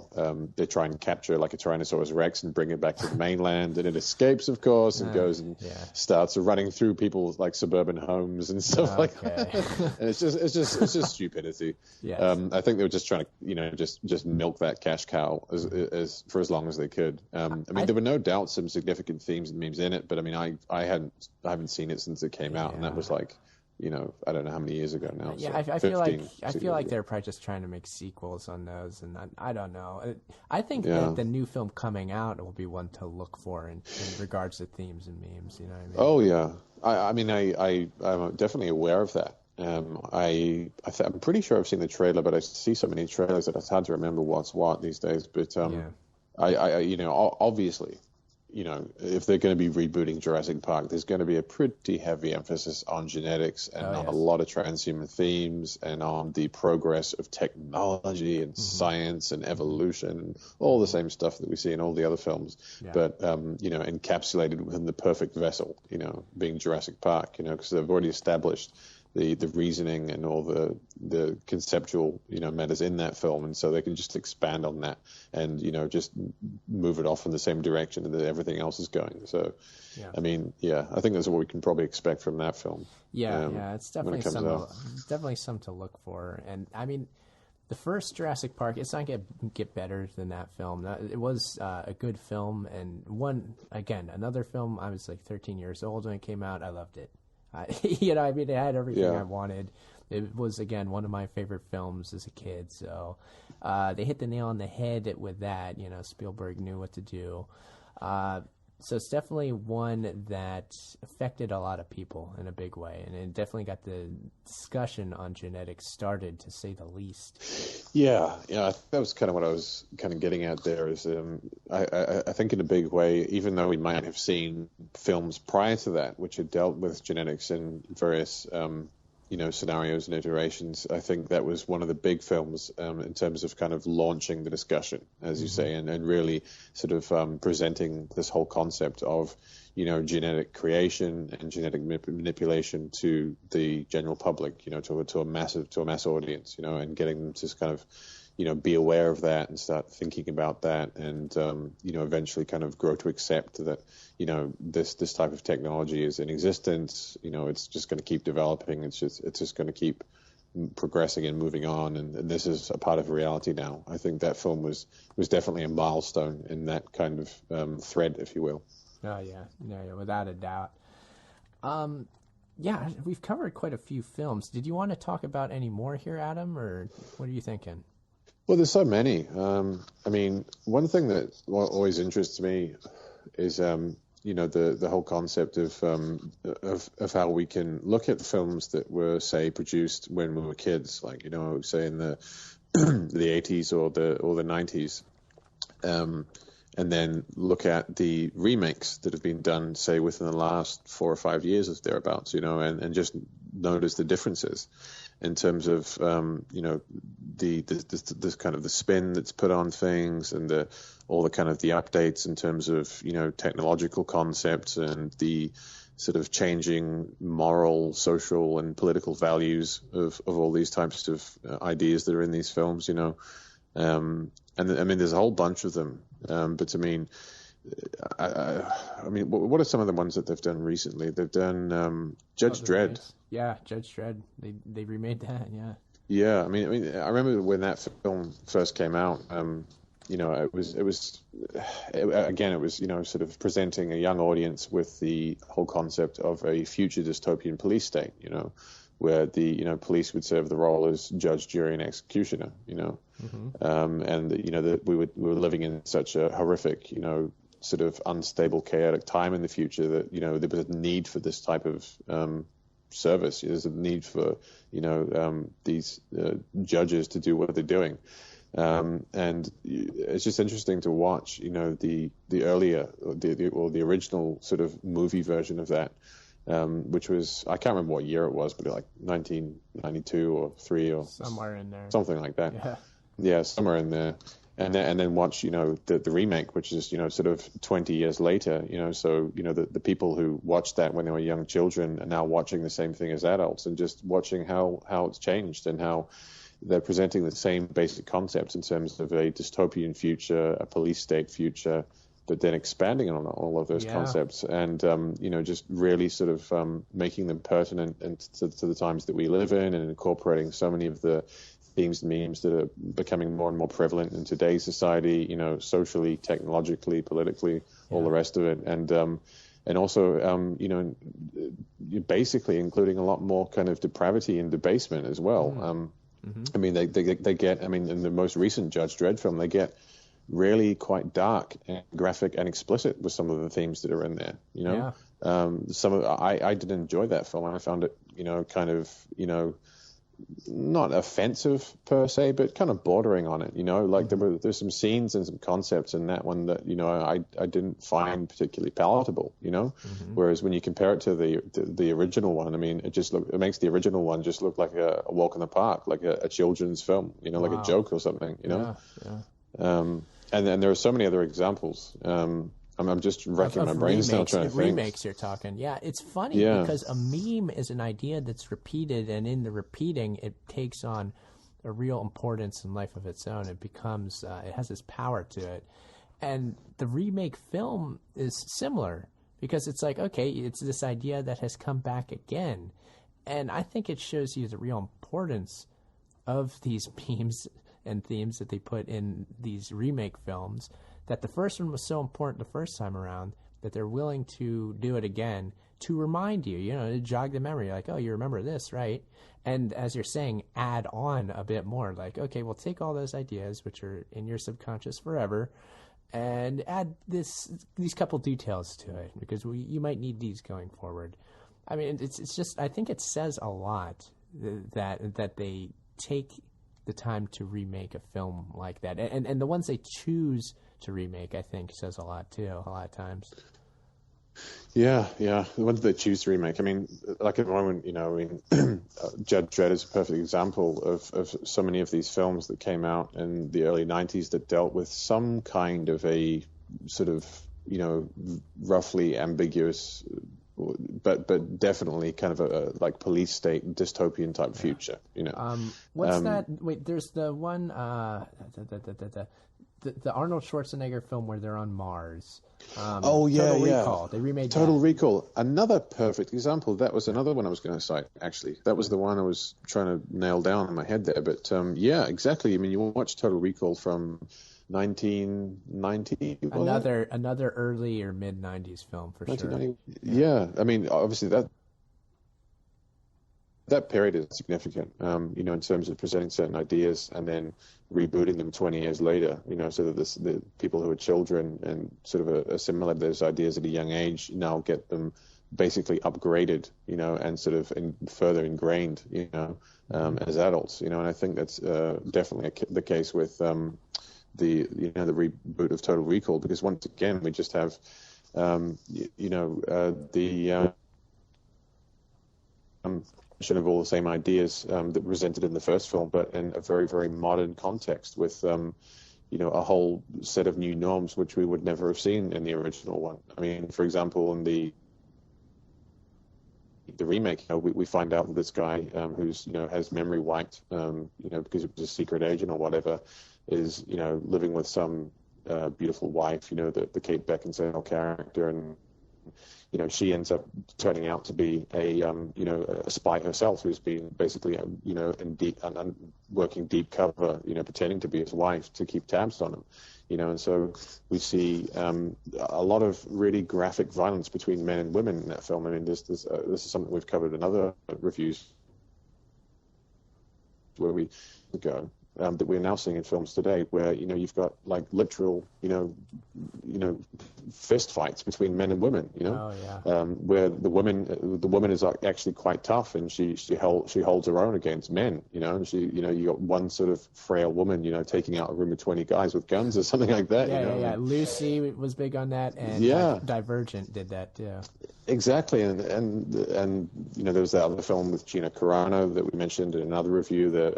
S2: they try and capture like a Tyrannosaurus Rex and bring it back to the mainland, and it escapes, of course, and goes and starts running through people's like suburban homes and stuff like that. And it's just stupidity. Yes. I think they were just trying to just milk that cash cow as for as long as they could. I mean, there were no doubt some significant themes and memes in it, but I mean, I haven't seen it since it came out, and that was like, I don't know how many years ago now.
S1: Yeah,
S2: so
S1: I feel like they're probably just trying to make sequels on those, and I don't know. I think that the new film coming out will be one to look for in regards to themes and memes. You know what I mean?
S2: Oh yeah, I'm definitely aware of that. I'm pretty sure I've seen the trailer, but I see so many trailers that it's hard to remember what's what these days. But obviously, if they're going to be rebooting Jurassic Park, there's going to be a pretty heavy emphasis on genetics and on a lot of transhuman themes and on the progress of technology and science and evolution and all the same stuff that we see in all the other films, but encapsulated within the perfect vessel, being Jurassic Park, because they've already established the reasoning and all the conceptual matters in that film, and so they can just expand on that and just move it off in the same direction that everything else is going. So I mean, I think that's what we can probably expect from that film.
S1: It's definitely something to look for. And I mean, the first Jurassic Park, it's not going to get better than that film. It was a good film, and another film. I was like 13 years old when it came out. I loved it. It had everything I wanted. It was, again, one of my favorite films as a kid. So they hit the nail on the head with that. Spielberg knew what to do. So it's definitely one that affected a lot of people in a big way. And it definitely got the discussion on genetics started, to say the least.
S2: Yeah, that was kind of what I was kind of getting at there is I think in a big way, even though we might have seen films prior to that which had dealt with genetics in various scenarios and iterations, I think that was one of the big films in terms of kind of launching the discussion, as you say, and really sort of presenting this whole concept of genetic creation and genetic manipulation to the general public, to a mass audience, and getting them to kind of be aware of that and start thinking about that, and eventually kind of grow to accept that this type of technology is in existence. It's just going to keep developing. It's just going to keep progressing and moving on, and this is a part of reality now. I think that film was definitely a milestone in that kind of thread, if you will.
S1: Oh yeah, without a doubt. We've covered quite a few films. Did you want to talk about any more here, Adam, or what are you thinking?
S2: Well, there's so many. I mean, one thing that always interests me is, the whole concept of how we can look at films that were, say, produced when we were kids, like say in the the 80s or the 90s, and then look at the remakes that have been done, say, within the last 4 or 5 years or thereabouts, and just notice the differences in terms of this kind of the spin that's put on things, and all the kind of the updates in terms of technological concepts and the sort of changing moral, social, and political values of all these types of ideas that are in these films. And I mean, there's a whole bunch of them. But I mean, what are some of the ones that they've done recently? They've done Judge Dredd.
S1: Yeah, Judge Dredd. They remade that. Yeah.
S2: Yeah, I mean, I remember when that film first came out. It was sort of presenting a young audience with the whole concept of a future dystopian police state. Where the police would serve the role as judge, jury, and executioner. And that we were living in such a horrific, sort of unstable, chaotic time in the future that there was a need for this type of service. There's a need for these judges to do what they're doing. And it's just interesting to watch, the earlier, the original sort of movie version of that, which was, I can't remember what year it was, but like 1992 or 3 or
S1: somewhere in there,
S2: something like that. Yeah, somewhere in there. And then watch, the remake, which is, sort of 20 years later, so, the people who watched that when they were young children are now watching the same thing as adults, and just watching how it's changed, and how they're presenting the same basic concepts in terms of a dystopian future, a police state future, but then expanding on all of those concepts, and, just really sort of making them pertinent and to the times that we live in, and incorporating so many of the themes and memes that are becoming more and more prevalent in today's society, socially, technologically, politically, all the rest of it. And also, basically including a lot more kind of depravity and debasement as well. I mean, they get, in the most recent Judge Dredd film, they get really quite dark and graphic and explicit with some of the themes that are in there, I did enjoy that film. I found it, kind of, not offensive per se, but kind of bordering on it, like there's some scenes and some concepts in that one that, I didn't find particularly palatable, whereas when you compare it to the original one, it makes the original one just look like a walk in the park, like a children's film, like a joke or something, and then there are so many other examples. I'm just racking my brains now trying to think.
S1: Remakes you're talking. Yeah, it's funny because a meme is an idea that's repeated, and in the repeating, it takes on a real importance in life of its own. It becomes, it has this power to it. And the remake film is similar because it's like, okay, it's this idea that has come back again. And I think it shows you the real importance of these memes and themes that they put in these remake films, that the first one was so important the first time around that they're willing to do it again to remind you, to jog the memory, like, oh, you remember this, right? And as you're saying, add on a bit more, like, okay, we'll take all those ideas, which are in your subconscious forever, and add these couple details to it, because you might need these going forward. I mean, it's just, I think it says a lot that they take the time to remake a film like that. And the ones they choose to remake, I think, says a lot too, a lot of times.
S2: Yeah. The ones they choose to remake. I mean, like at the moment, Judge Dredd is a perfect example of so many of these films that came out in the early 90s that dealt with some kind of a sort of, roughly ambiguous, but definitely kind of a like police state dystopian type future.
S1: What's that? Wait, there's the one the Arnold Schwarzenegger film where they're on Mars. Total Recall. They remade
S2: Total Recall. Another perfect example. That was another one I was going to cite, actually. That was the one I was trying to nail down in my head there. But exactly. I mean, you watch Total Recall from 1990.
S1: Another early or mid 90s film for sure.
S2: Yeah. I mean, obviously that period is significant, in terms of presenting certain ideas and then rebooting them 20 years later, so that the people who are children and sort of assimilate those ideas at a young age now get them basically upgraded, and sort of further ingrained, as adults, and I think that's definitely the case with the reboot of Total Recall, because once again we just have of all the same ideas that were presented in the first film, but in a very, very modern context with, a whole set of new norms which we would never have seen in the original one. I mean, for example, in the remake, we find out that this guy who's, has memory wiped, because it was a secret agent or whatever, is, living with some beautiful wife, the Kate Beckinsale character, and she ends up turning out to be a spy herself, who's been basically, working deep cover, pretending to be his wife to keep tabs on him, and so we see a lot of really graphic violence between men and women in that film. I mean, this is something we've covered in other reviews where we go. that we're now seeing in films today, where you've got like literal fist fights between men and women, where the woman is actually quite tough, and she holds her own against men, and you got one sort of frail woman, taking out a room of 20 guys with guns or something like that.
S1: Yeah. Lucy was big on that, and Divergent did that too. Exactly,
S2: and there was that other film with Gina Carano that we mentioned in another review that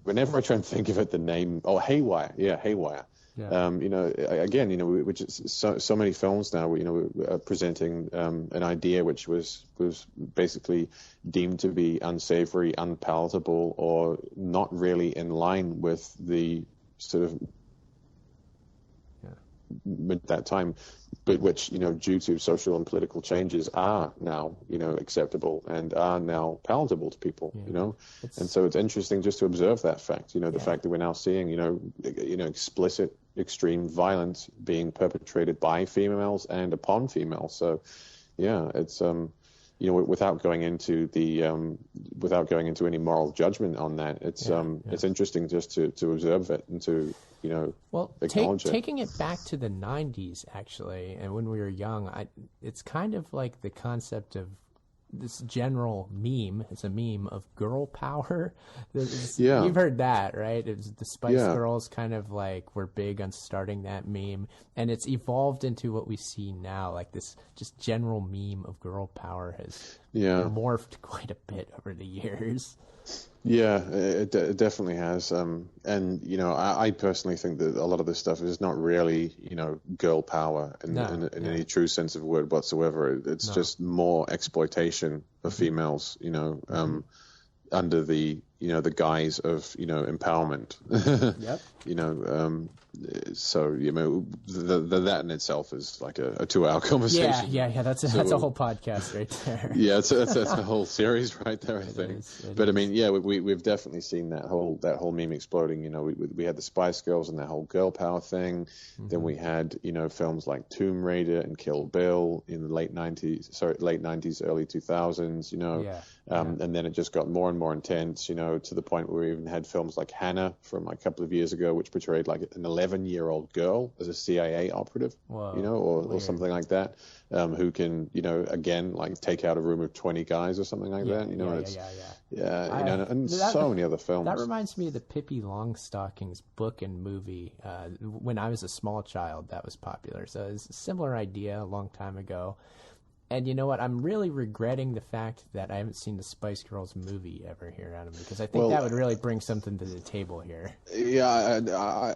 S2: whenever I try and think of it, the name Haywire. Yeah. Which is so many films now, presenting an idea which was basically deemed to be unsavory, unpalatable, or not really in line with the sort of at that time, but which due to social and political changes are now acceptable and are now palatable to people. And so it's interesting just to observe that fact. The fact that we're now seeing explicit extreme violence being perpetrated by females and upon females. So it's without going into any moral judgment on that, it's interesting just to observe it and to acknowledge it.
S1: Taking it back to the 90s, actually, and when we were young, it's kind of like the concept of this general meme. It's a meme of girl power. You've heard that, right? It was the Spice Girls kind of like were big on starting that meme, and it's evolved into what we see now, like this just general meme of girl power has morphed quite a bit over the years.
S2: Yeah, it definitely has. And, I personally think that a lot of this stuff is not really, girl power in any true sense of the word whatsoever. It's just more exploitation of females, under the guise of empowerment.
S1: Yep.
S2: So that in itself is like a 2-hour conversation.
S1: Yeah. That's a whole podcast right there.
S2: Yeah, that's a whole series right there, I think. But I mean, we've definitely seen that whole meme exploding. We had the Spice Girls and that whole girl power thing. Mm-hmm. Then we had films like Tomb Raider and Kill Bill in the late 90s, early 2000s. And then it just got more and more intense, to the point where we even had films like Hannah from like a couple of years ago, which portrayed like an 11-year-old girl as a CIA operative, or something like that, who can, again, like take out a room of 20 guys or something like that. And so many other films.
S1: That reminds me of the Pippi Longstockings book and movie. When I was a small child, that was popular. So it's a similar idea a long time ago. And you know what? I'm really regretting the fact that I haven't seen the Spice Girls movie ever here, Adam, because I think that would really bring something to the table here.
S2: Yeah,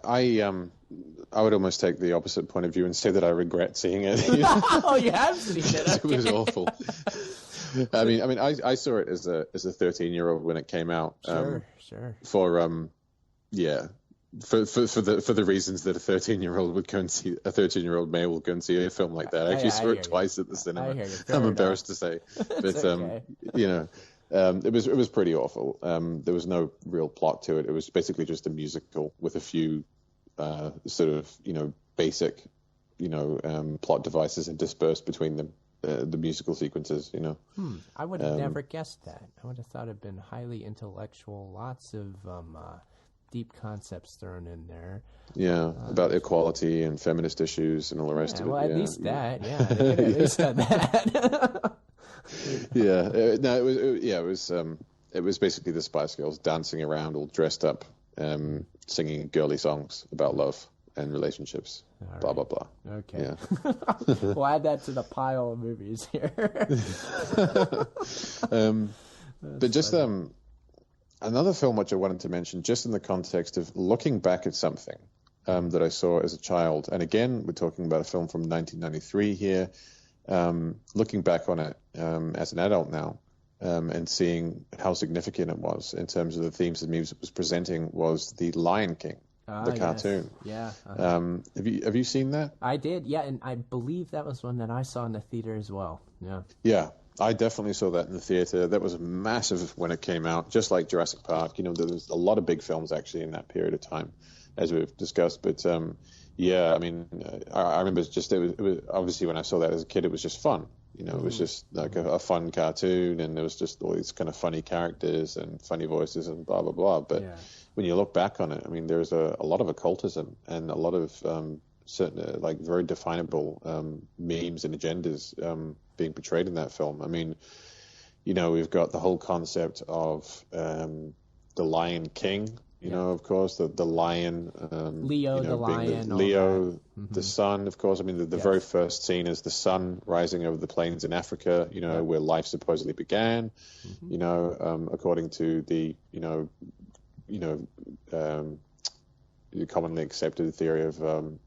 S2: I would almost take the opposite point of view and say that I regret seeing it.
S1: Oh, you have seen it? Okay.
S2: It was awful. I mean, I saw it as a 13-year-old when it came out.
S1: Sure.
S2: For the reasons that a 13-year-old would go and see, a 13-year-old male will go and see a film like that. I actually saw it twice at the cinema. I'm embarrassed to say, but
S1: okay.
S2: It was pretty awful. There was no real plot to it. It was basically just a musical with a few sort of basic plot devices interspersed between them. The musical sequences,
S1: I would have never guessed that. I would have thought it'd been highly intellectual, lots of deep concepts thrown in there.
S2: Yeah, about equality and feminist issues and all the rest of it.
S1: Well, at least that. Yeah, they could at least done that.
S2: It was basically the Spice Girls dancing around, all dressed up, singing girly songs about love and relationships. Right. Blah blah blah.
S1: Okay.
S2: Yeah.
S1: We'll add that to the pile of movies here.
S2: But just another film which I wanted to mention, just in the context of looking back at something that I saw as a child, and again, we're talking about a film from 1993 here, looking back on it as an adult now, and seeing how significant it was in terms of the themes the music was presenting, was The Lion King, the cartoon.
S1: Yes. Yeah.
S2: Have you seen that?
S1: I did, yeah, and I believe that was one that I saw in the theater as well. Yeah.
S2: Yeah. I definitely saw that in the theater. That was massive when it came out, just like Jurassic Park. There was a lot of big films actually in that period of time, as we've discussed. But I mean, I remember just it was obviously when I saw that as a kid, it was just fun. You know, it was just like a fun cartoon, and there was just all these kind of funny characters and funny voices and blah blah blah. But when you look back on it, I mean, there's a lot of occultism and a lot of certain like very definable memes and agendas being portrayed in that film. I mean, you know, we've got the whole concept of the Lion King. You know, of course, the lion,
S1: Leo, the lion,
S2: Leo, the sun. Of course, I mean, the very first scene is the sun rising over the plains in Africa. You know, where life supposedly began. You know, according to the commonly accepted theory of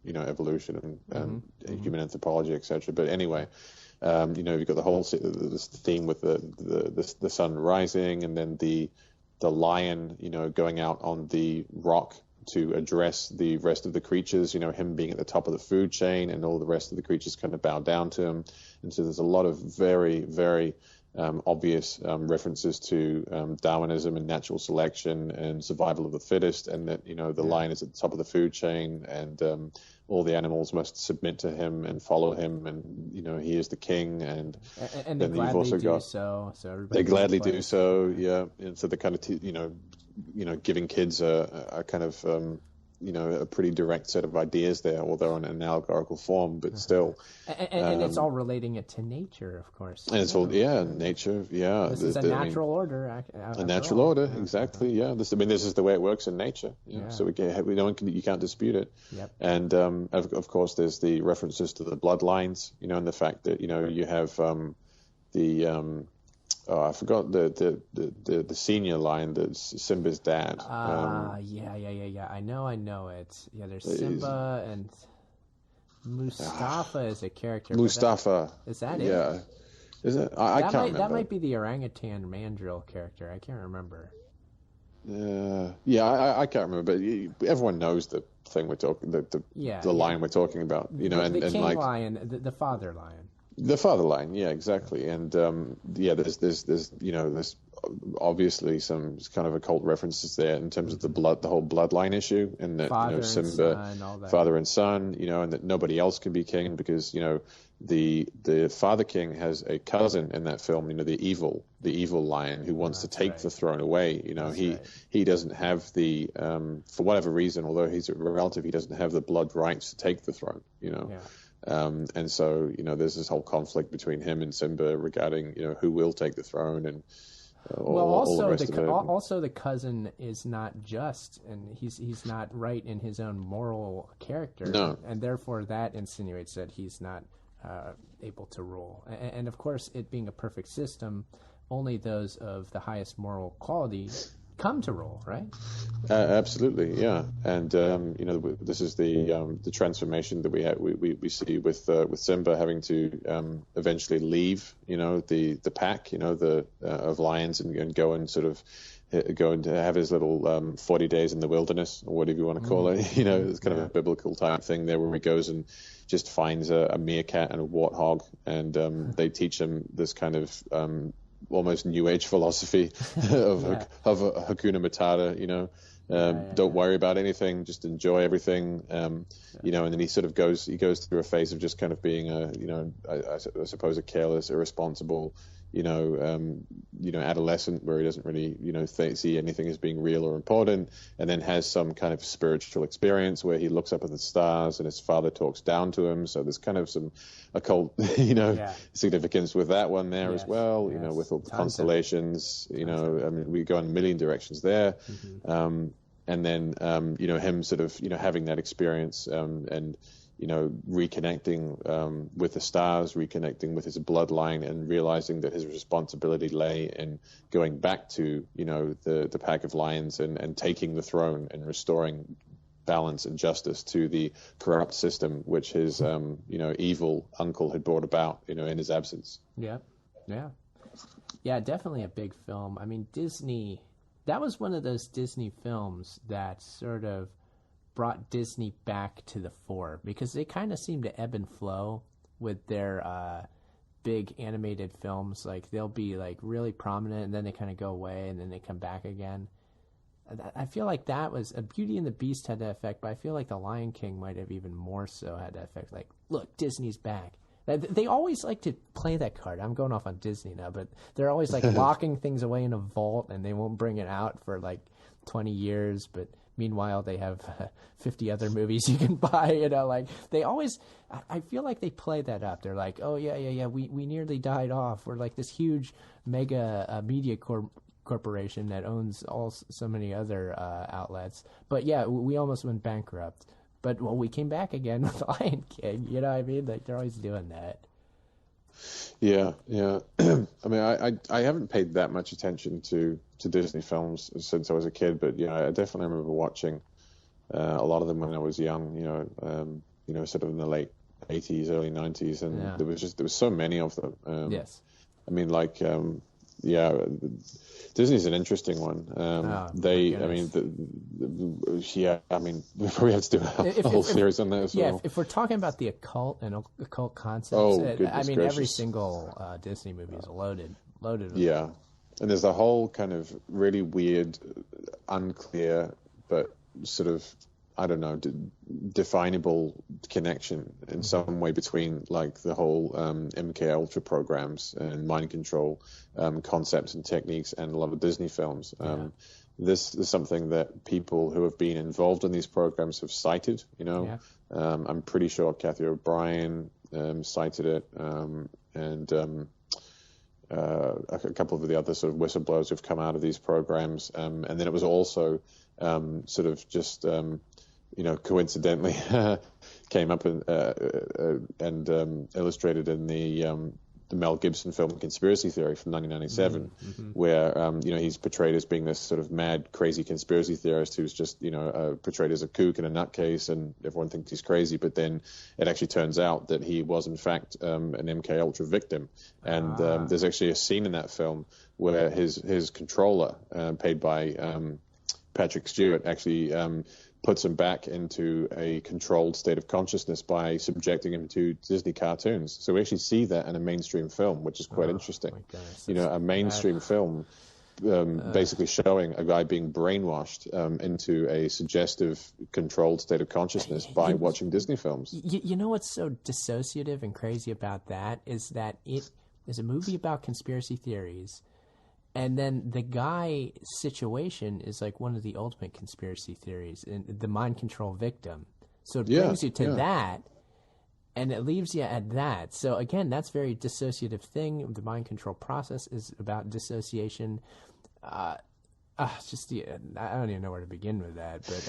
S2: evolution and human anthropology, etc. But anyway, you know, you've got the whole this theme with the sun rising, and then the lion, you know, going out on the rock to address the rest of the creatures, you know, him being at the top of the food chain, and all the rest of the creatures kind of bow down to him. And so there's a lot of very, very obvious references to Darwinism and natural selection and survival of the fittest, and that, you know, the lion is at the top of the food chain, and all the animals must submit to him and follow him, and, you know, he is the king, and
S1: they
S2: then you've also got
S1: so
S2: they gladly do so, and so they're kind of you know, giving kids a kind of a pretty direct set of ideas there, although in an allegorical form, but still.
S1: And it's all relating it to nature, of course.
S2: And it's all, nature,
S1: This is a natural order.
S2: A natural order, exactly, This is the way it works in nature. So you can't dispute it.
S1: Yep.
S2: And of course, there's the references to the bloodlines, you know, and the fact that, you know, you have I forgot the senior line that's Simba's dad.
S1: Yeah. I know it. Yeah, there's Simba and Mustafa is a character.
S2: Mustafa.
S1: Is that it?
S2: Yeah. Is it? I can't remember.
S1: That might be the orangutan mandrill character. I can't remember.
S2: I can't remember, but everyone knows the thing we're talking, the line we're talking about, you know,
S1: the
S2: and
S1: king
S2: like
S1: lion, the father lion.
S2: The father line, yeah, exactly, and there's you know, there's obviously some kind of occult references there in terms of the whole bloodline issue, and that, you know, Simba, father and son, you know, and that nobody else can be king because, you know, the father king has a cousin in that film, you know, the evil lion who wants to take the throne away. You know, he doesn't have the for whatever reason, although he's a relative, he doesn't have the blood rights to take the throne. You know. Yeah. And so, you know, there's this whole conflict between him and Simba regarding, you know, who will take the throne, and all the rest of it.
S1: Also, the cousin is not just, and he's not right in his own moral character.
S2: No.
S1: And therefore that insinuates that he's not able to rule. And of course, it being a perfect system, only those of the highest moral quality come to rule, right?
S2: Absolutely, yeah. And you know, this is the transformation that we see with Simba having to eventually leave, you know, the pack, you know, of lions, and go and sort of go and have his little 40 days in the wilderness, or whatever you want to call it. You know, it's kind of a biblical type thing there, where he goes and just finds a meerkat and a warthog, and they teach him this kind of almost new age philosophy of Hakuna Matata, you know. Don't worry about anything, just enjoy everything, you know. And then he sort of goes through a phase of just kind of being I suppose a careless, irresponsible, you know, adolescent, where he doesn't really, you know, see anything as being real or important, and then has some kind of spiritual experience where he looks up at the stars and his father talks down to him. So there's kind of some occult, you know, significance with that one there as well, you know, with all the constellations, you know. I mean, we go in a million directions there. And then, you know, him sort of, you know, having that experience, and, you know, reconnecting with the stars, reconnecting with his bloodline, and realizing that his responsibility lay in going back to, you know, the pack of lions, and taking the throne and restoring balance and justice to the corrupt system which his, you know, evil uncle had brought about, you know, in his absence.
S1: Yeah, definitely a big film. I mean, Disney, that was one of those Disney films that sort of brought Disney back to the fore, because they kind of seem to ebb and flow with their big animated films. Like, they'll be like really prominent, and then they kind of go away, and then they come back again. I feel like that was Beauty and the Beast had that effect, but I feel like The Lion King might have even more so had that effect. Like, look, Disney's back. They always like to play that card. I'm going off on Disney now, but they're always like locking things away in a vault, and they won't bring it out for like 20 years. But meanwhile, they have 50 other movies you can buy. Like they always. I feel like they play that up. They're like, oh yeah. We nearly died off. We're like this huge mega media corporation that owns so many other outlets. But yeah, we almost went bankrupt. But we came back again with Lion King. You know what I mean? Like they're always doing that.
S2: Yeah. I mean, I haven't paid that much attention to Disney films since I was a kid, but I definitely remember watching a lot of them when I was young. Sort of in the late 80s, early 90s, and there was so many of them.
S1: Yes.
S2: I mean, like. Disney's an interesting one. We probably have to do a whole series on that as well.
S1: Yeah, if we're talking about the occult and occult concepts,
S2: gracious.
S1: Every single Disney movie is loaded with
S2: Yeah, and there's a whole kind of really weird, unclear, but sort of, I don't know, definable connection in some way between like the whole MK Ultra programs and mind control concepts and techniques and a lot of Disney films. This is something that people who have been involved in these programs have cited. I'm pretty sure Kathy O'Brien cited it, and a couple of the other sort of whistleblowers who've come out of these programs. And then it was also sort of just coincidentally came up and illustrated in the Mel Gibson film Conspiracy Theory from 1997, where he's portrayed as being this sort of mad, crazy conspiracy theorist who's just portrayed as a kook and a nutcase, and everyone thinks he's crazy. But then it actually turns out that he was in fact an MK Ultra victim, and there's actually a scene in that film where his controller, paid by Patrick Stewart, actually puts him back into a controlled state of consciousness by subjecting him to Disney cartoons. So we actually see that in a mainstream film, which is quite interesting. A mainstream film basically showing a guy being brainwashed into a suggestive, controlled state of consciousness by watching Disney films.
S1: You know what's so dissociative and crazy about that is that it is a movie about conspiracy theories. And then the guy's situation is like one of the ultimate conspiracy theories, the mind control victim. So it brings you to that, and it leaves you at that. So again, that's a very dissociative thing. The mind control process is about dissociation. I don't even know where to begin with that. But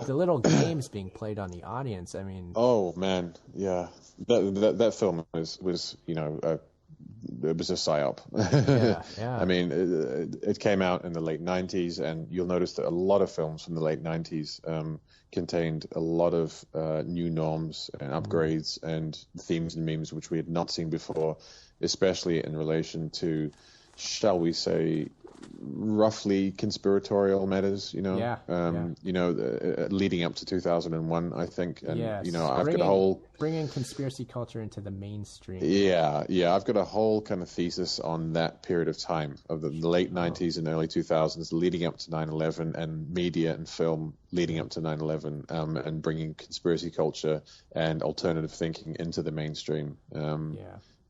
S1: the little games being played on the audience. I mean,
S2: oh man, yeah, that film was it was a psyop.
S1: Yeah.
S2: I mean, it came out in the late 90s, and you'll notice that a lot of films from the late 90s contained a lot of new norms and upgrades and themes and memes which we had not seen before, especially in relation to, shall we say, roughly conspiratorial matters, leading up to 2001, I think. And, I've got a whole...
S1: Bringing conspiracy culture into the mainstream.
S2: Yeah, I've got a whole kind of thesis on that period of time, of the late 90s and early 2000s, leading up to 9/11, and media and film leading up to 9/11, and bringing conspiracy culture and alternative thinking into the mainstream.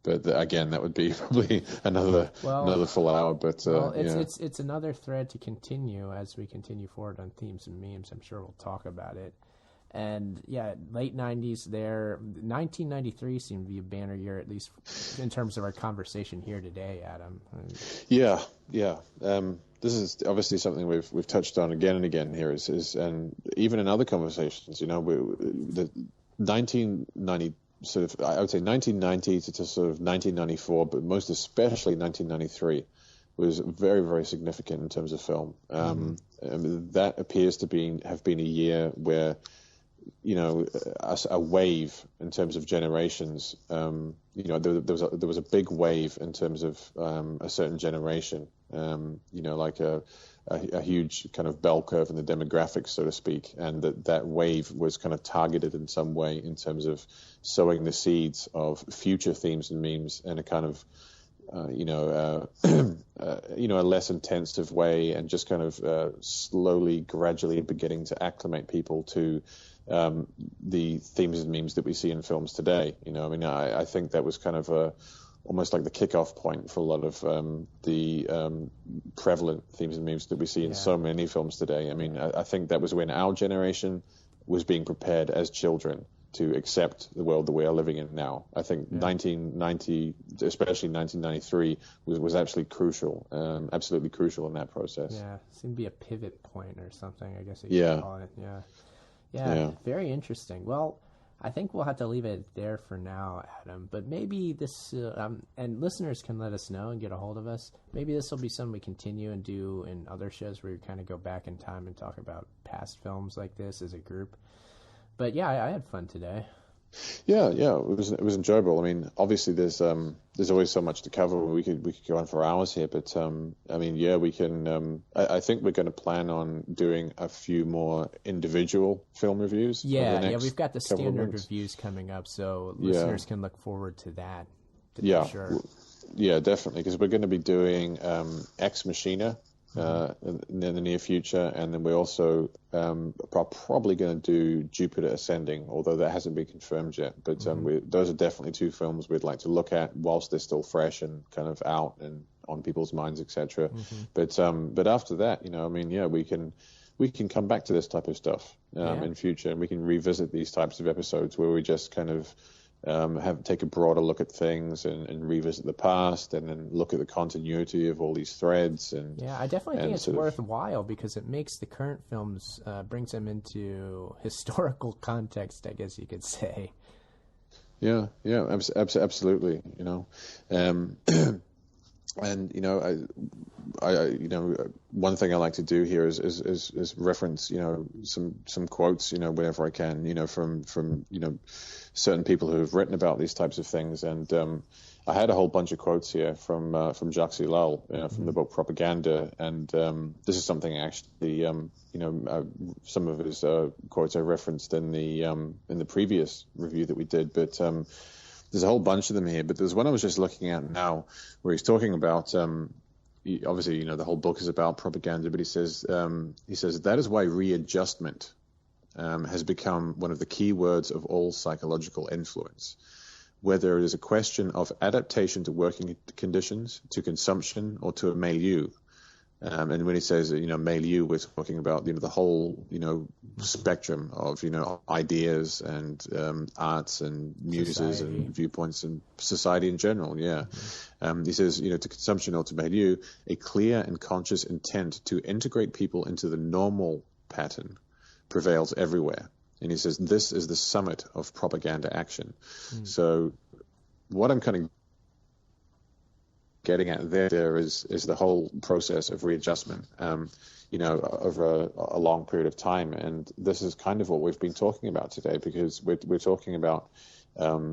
S2: But again, that would be probably another full hour. But
S1: it's another thread to continue as we continue forward on themes and memes. I'm sure we'll talk about it. And late 90s there. 1993 seemed to be a banner year, at least in terms of our conversation here today, Adam.
S2: Yeah. This is obviously something we've touched on again and again here, and even in other conversations, the 1990. Sort of, I would say 1990 to sort of 1994, but most especially 1993 was very, very significant in terms of film. That appears to have been a year where, a wave in terms of generations. There was a big wave in terms of a certain generation. Like a huge kind of bell curve in the demographics, so to speak, and that wave was kind of targeted in some way in terms of sowing the seeds of future themes and memes in a kind of, a less intensive way, and just kind of slowly, gradually beginning to acclimate people to the themes and memes that we see in films today. You know, I mean, I think that was kind of almost like the kickoff point for a lot of the prevalent themes and memes that we see in so many films today. I mean, I think that was when our generation was being prepared as children to accept the world that we are living in now. I think 1990, especially 1993, was actually crucial, absolutely crucial in that process.
S1: Yeah, it seemed to be a pivot point or something, I guess you could call it. Yeah, very interesting. Well, I think we'll have to leave it there for now, Adam. But maybe this, and listeners can let us know and get a hold of us. Maybe this will be something we continue and do in other shows where we kind of go back in time and talk about past films like this as a group. But yeah, I had fun today.
S2: Yeah, it was enjoyable. I mean, obviously there's always so much to cover. We could go on for hours here, but I mean, yeah, we can. I think we're going to plan on doing a few more individual film reviews.
S1: Yeah, we've got the standard reviews coming up, so listeners can look forward to that. Sure.
S2: Yeah, definitely, because we're going to be doing Ex Machina in the near future, and then we're also probably going to do Jupiter Ascending, although that hasn't been confirmed yet. But those are definitely two films we'd like to look at whilst they're still fresh and kind of out and on people's minds, etc. But after that, you know, I mean, yeah, we can come back to this type of stuff in future, and we can revisit these types of episodes where we just kind of take a broader look at things and revisit the past, and then look at the continuity of all these threads. And
S1: I definitely think it's worthwhile because it makes the current films, brings them into historical context, I guess you could say.
S2: Yeah, absolutely. You know, and you know, I you know, one thing I like to do here is reference, you know, some quotes, you know, whenever I can, you know, from you know, certain people who have written about these types of things. And I had a whole bunch of quotes here from Jacques Ellul, you know, from the book Propaganda. And this is something actually, you know, some of his quotes I referenced in the previous review that we did, but there's a whole bunch of them here. But there's one I was just looking at now where he's talking about, obviously, you know, the whole book is about propaganda, but he says that is why readjustment has become one of the key words of all psychological influence. Whether it is a question of adaptation to working conditions, to consumption, or to a milieu. And when he says, you know, milieu, we're talking about, you know, the whole, you know, spectrum of, you know, ideas and arts and muses and viewpoints and society in general. Yeah. He says, you know, to consumption or to milieu, a clear and conscious intent to integrate people into the normal pattern prevails everywhere. And he says, this is the summit of propaganda action. So what I'm kind of getting at there is the whole process of readjustment, you know, over a long period of time. And this is kind of what we've been talking about today, because we're talking about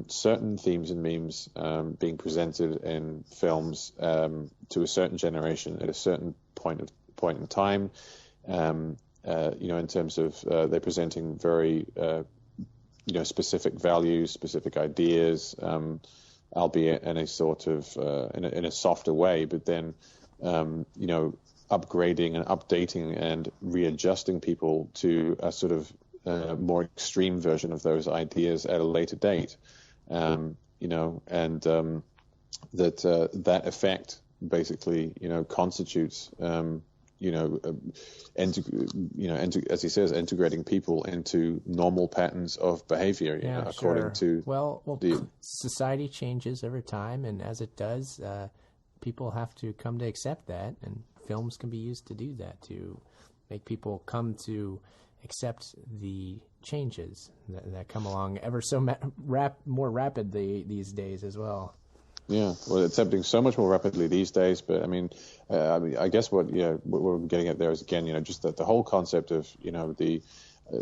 S2: certain themes and memes being presented in films to a certain generation at a certain point in time, you know, in terms of they're presenting very, you know, specific values, specific ideas, albeit in a sort of in a softer way, but then you know, upgrading and updating and readjusting people to a sort of more extreme version of those ideas at a later date, you know, and that effect basically, you know, constitutes you know, as he says, integrating people into normal patterns of behavior, you know, according to
S1: society changes over time, and as it does, people have to come to accept that, and films can be used to do that, to make people come to accept the changes that come along ever so more rapidly these days as well.
S2: Yeah, well, it's happening so much more rapidly these days. But I mean, I guess what we're getting at there is, again, you know, just the whole concept of, you know, the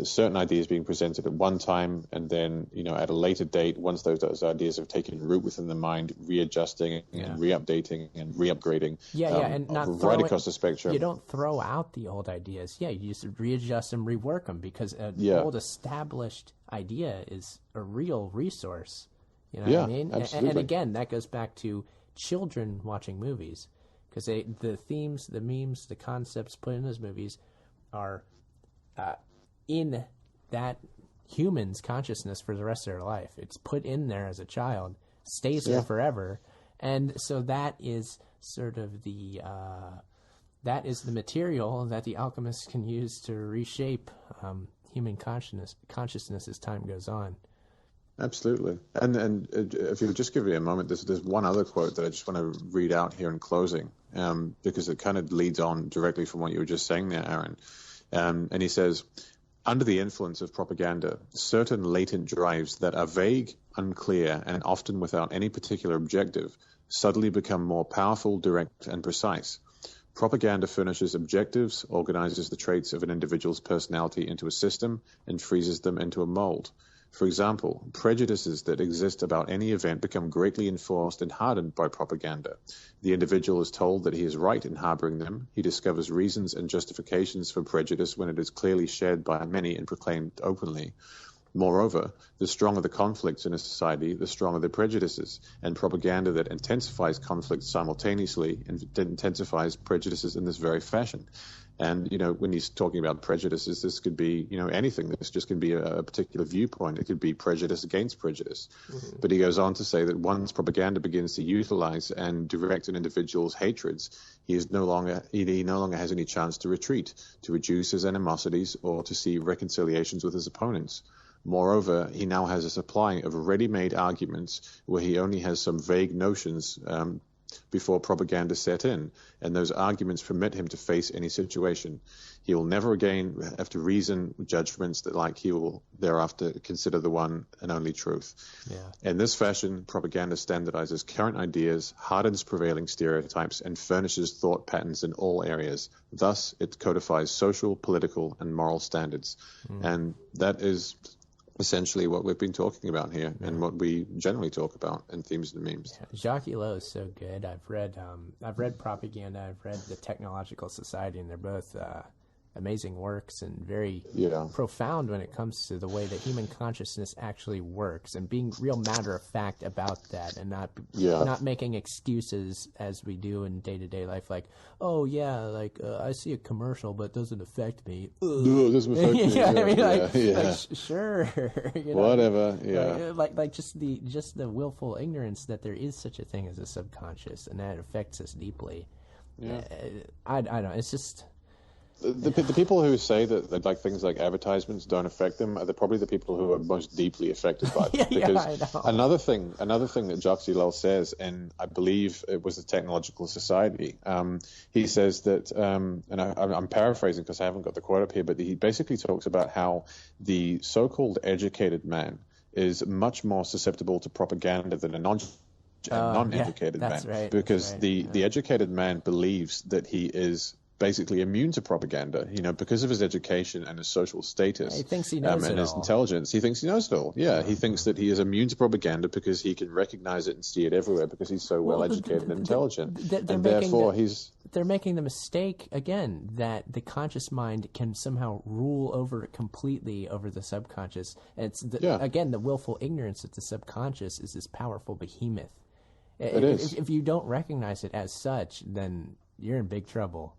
S2: certain ideas being presented at one time, and then, you know, at a later date, once those ideas have taken root within the mind, readjusting and re-updating and re-upgrading.
S1: And not
S2: right across the spectrum.
S1: You don't throw out the old ideas. Yeah, you just readjust and rework them, because an old established idea is a real resource. You know what I mean? And again, that goes back to children watching movies, because the themes, the memes, the concepts put in those movies are in that humans' consciousness for the rest of their life. It's put in there as a child, stays there forever. And so that is sort of the material that the alchemists can use to reshape human consciousness as time goes on.
S2: Absolutely. And if you would just give me a moment, there's one other quote that I just want to read out here in closing, because it kind of leads on directly from what you were just saying there, Aaron. And he says, under the influence of propaganda, certain latent drives that are vague, unclear, and often without any particular objective suddenly become more powerful, direct, and precise. Propaganda furnishes objectives, organizes the traits of an individual's personality into a system, and freezes them into a mold. For example, prejudices that exist about any event become greatly enforced and hardened by propaganda. The individual is told that he is right in harboring them. He discovers reasons and justifications for prejudice when it is clearly shared by many and proclaimed openly. Moreover, the stronger the conflicts in a society, the stronger the prejudices, and propaganda that intensifies conflicts simultaneously and intensifies prejudices in this very fashion. And, when he's talking about prejudices, this could be, anything. This just can be a particular viewpoint. It could be prejudice against prejudice. Mm-hmm. But he goes on to say that once propaganda begins to utilize and direct an individual's hatreds, he no longer has any chance to retreat, to reduce his animosities, or to see reconciliations with his opponents. Moreover, he now has a supply of ready-made arguments where he only has some vague notions before propaganda set in, and those arguments permit him to face any situation. He will never again have to reason with judgments that he will thereafter consider the one and only truth. Yeah. In this fashion, propaganda standardizes current ideas, hardens prevailing stereotypes, and furnishes thought patterns in all areas. Thus, it codifies social, political, and moral standards. And that is essentially what we've been talking about here, and what we generally talk about in Themes and Memes.
S1: Yeah, Jacques Ellul is so good. I've read Propaganda, I've read The Technological Society, and they're both amazing works and very profound when it comes to the way that human consciousness actually works, and being real matter of fact about that, and not making excuses as we do in day-to-day life, like, I see a commercial but it doesn't affect me.
S2: No, it doesn't affect me.
S1: Sure,
S2: whatever.
S1: Like just the willful ignorance that there is such a thing as a subconscious, and that affects us deeply. I don't know, it's just
S2: The people who say that things like advertisements don't affect them are probably the people who are most deeply affected by them. Because another thing that Jacques Ellul says, and I believe it was the Technological Society, he says that, and I'm paraphrasing because I haven't got the quote up here, but he basically talks about how the so-called educated man is much more susceptible to propaganda than a non-educated man.
S1: Right,
S2: because the educated man believes that he is basically immune to propaganda, because of his education and his social status.
S1: He thinks he knows
S2: and his intelligence. He thinks he knows it all. Yeah, he thinks that he is immune to propaganda because he can recognize it and see it everywhere because he's so well educated and intelligent.
S1: They're making the mistake again that the conscious mind can somehow rule over it completely over the subconscious. And it's again the willful ignorance that the subconscious is this powerful behemoth.
S2: It is.
S1: If you don't recognize it as such, then you're in big trouble.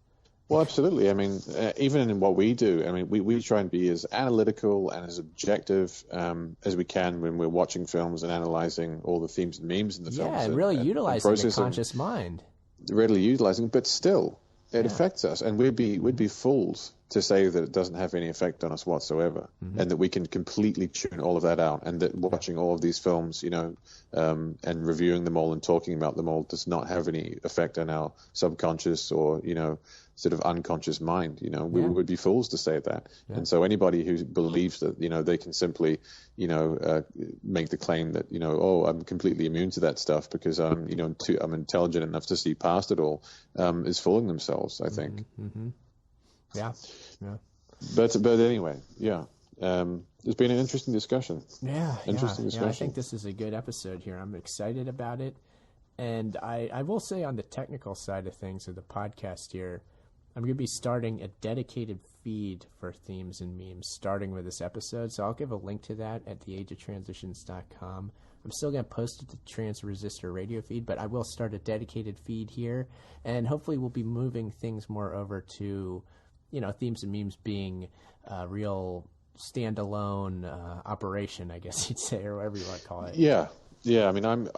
S2: Well, absolutely. I mean, even in what we do, we try and be as analytical and as objective as we can when we're watching films and analyzing all the themes and memes in the films.
S1: Yeah, and really utilizing the conscious mind.
S2: Readily utilizing, but still, it affects us, and we'd be fools to say that it doesn't have any effect on us whatsoever, and that we can completely tune all of that out, and that watching all of these films, and reviewing them all and talking about them all does not have any effect on our subconscious or, sort of unconscious mind. We would be fools to say that. Yeah. And so anybody who believes that, they can simply, make the claim that, I'm completely immune to that stuff because I'm intelligent enough to see past it all, is fooling themselves, I think.
S1: Mm-hmm. Yeah.
S2: But anyway, it's been an interesting discussion.
S1: Interesting discussion. I think this is a good episode here. I'm excited about it. And I will say on the technical side of things of the podcast here, I'm going to be starting a dedicated feed for Themes and Memes starting with this episode. So I'll give a link to that at theageoftransitions.com. I'm still going to post it to Trans Resistor radio feed, but I will start a dedicated feed here. And hopefully we'll be moving things more over to, Themes and Memes being real standalone operation, I guess you'd say, or whatever you want to call it.
S2: Yeah. Yeah, I mean,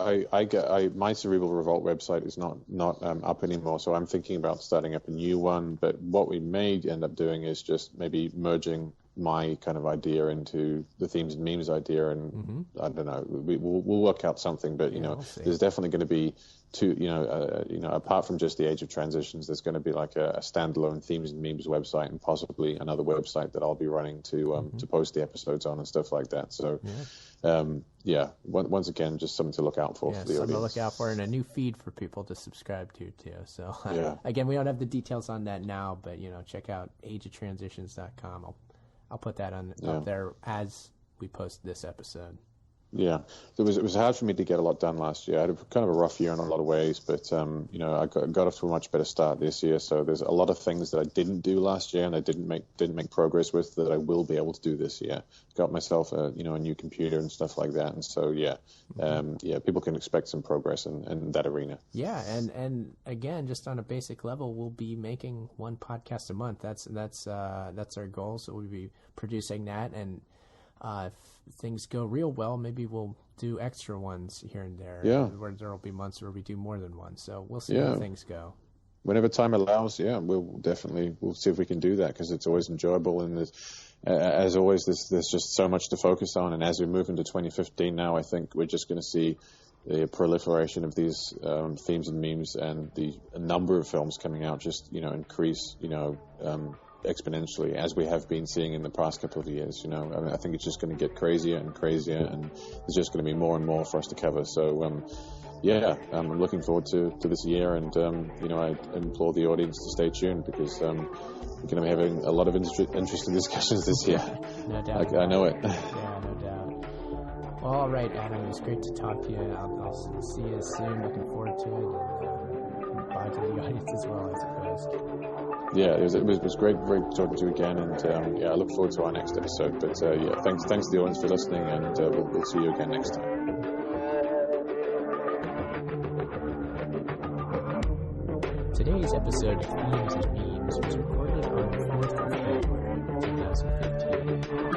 S2: my Cerebral Revolt website is not up anymore, so I'm thinking about starting up a new one. But what we may end up doing is just maybe merging my kind of idea into the themes and memes idea, and I don't know, we'll work out something. But there's definitely going to be apart from just the Age of Transitions, there's going to be like a standalone themes and memes website, and possibly another website that I'll be running to post the episodes on and stuff like that. So. Once again, just something to look out for the audience.
S1: Something to look out for, and a new feed for people to subscribe to, too. So, again, we don't have the details on that now, but, check out ageoftransitions.com. I'll put that up there as we post this episode. Yeah,
S2: it was hard for me to get a lot done last year. I had kind of a rough year in a lot of ways, but I got off to a much better start this year. So there's a lot of things that I didn't do last year and I didn't make progress with that I will be able to do this year. Got myself a new computer and stuff like that, and so people can expect some progress in that arena.
S1: Yeah, and again, just on a basic level, we'll be making one podcast a month. That's our goal. So we'll be producing that, and if things go real well, maybe we'll do extra ones here and there.
S2: Yeah.
S1: Where there will be months where we do more than one. So we'll see how things go.
S2: Whenever time allows, we'll see if we can do that, because it's always enjoyable. And as always, there's just so much to focus on. And as we move into 2015 now, I think we're just going to see the proliferation of these themes and memes, and the number of films coming out just increase exponentially, as we have been seeing in the past couple of years. I think it's just going to get crazier and crazier, and there's just going to be more and more for us to cover. So I'm looking forward to this year, and I implore the audience to stay tuned, because we're going to be having a lot of interesting discussions this year.
S1: No doubt.
S2: I know it.
S1: Yeah, no doubt. Well, all right, Adam, it was great to talk to you. I'll see you soon. Looking forward to it, and bye to the audience as well, I suppose.
S2: Yeah, it was great talking to you again, and I look forward to our next episode. But thanks to the audience for listening, and we'll see you again next time.
S1: Today's episode of Themes and Memes was recorded on the 4th of February, 2015.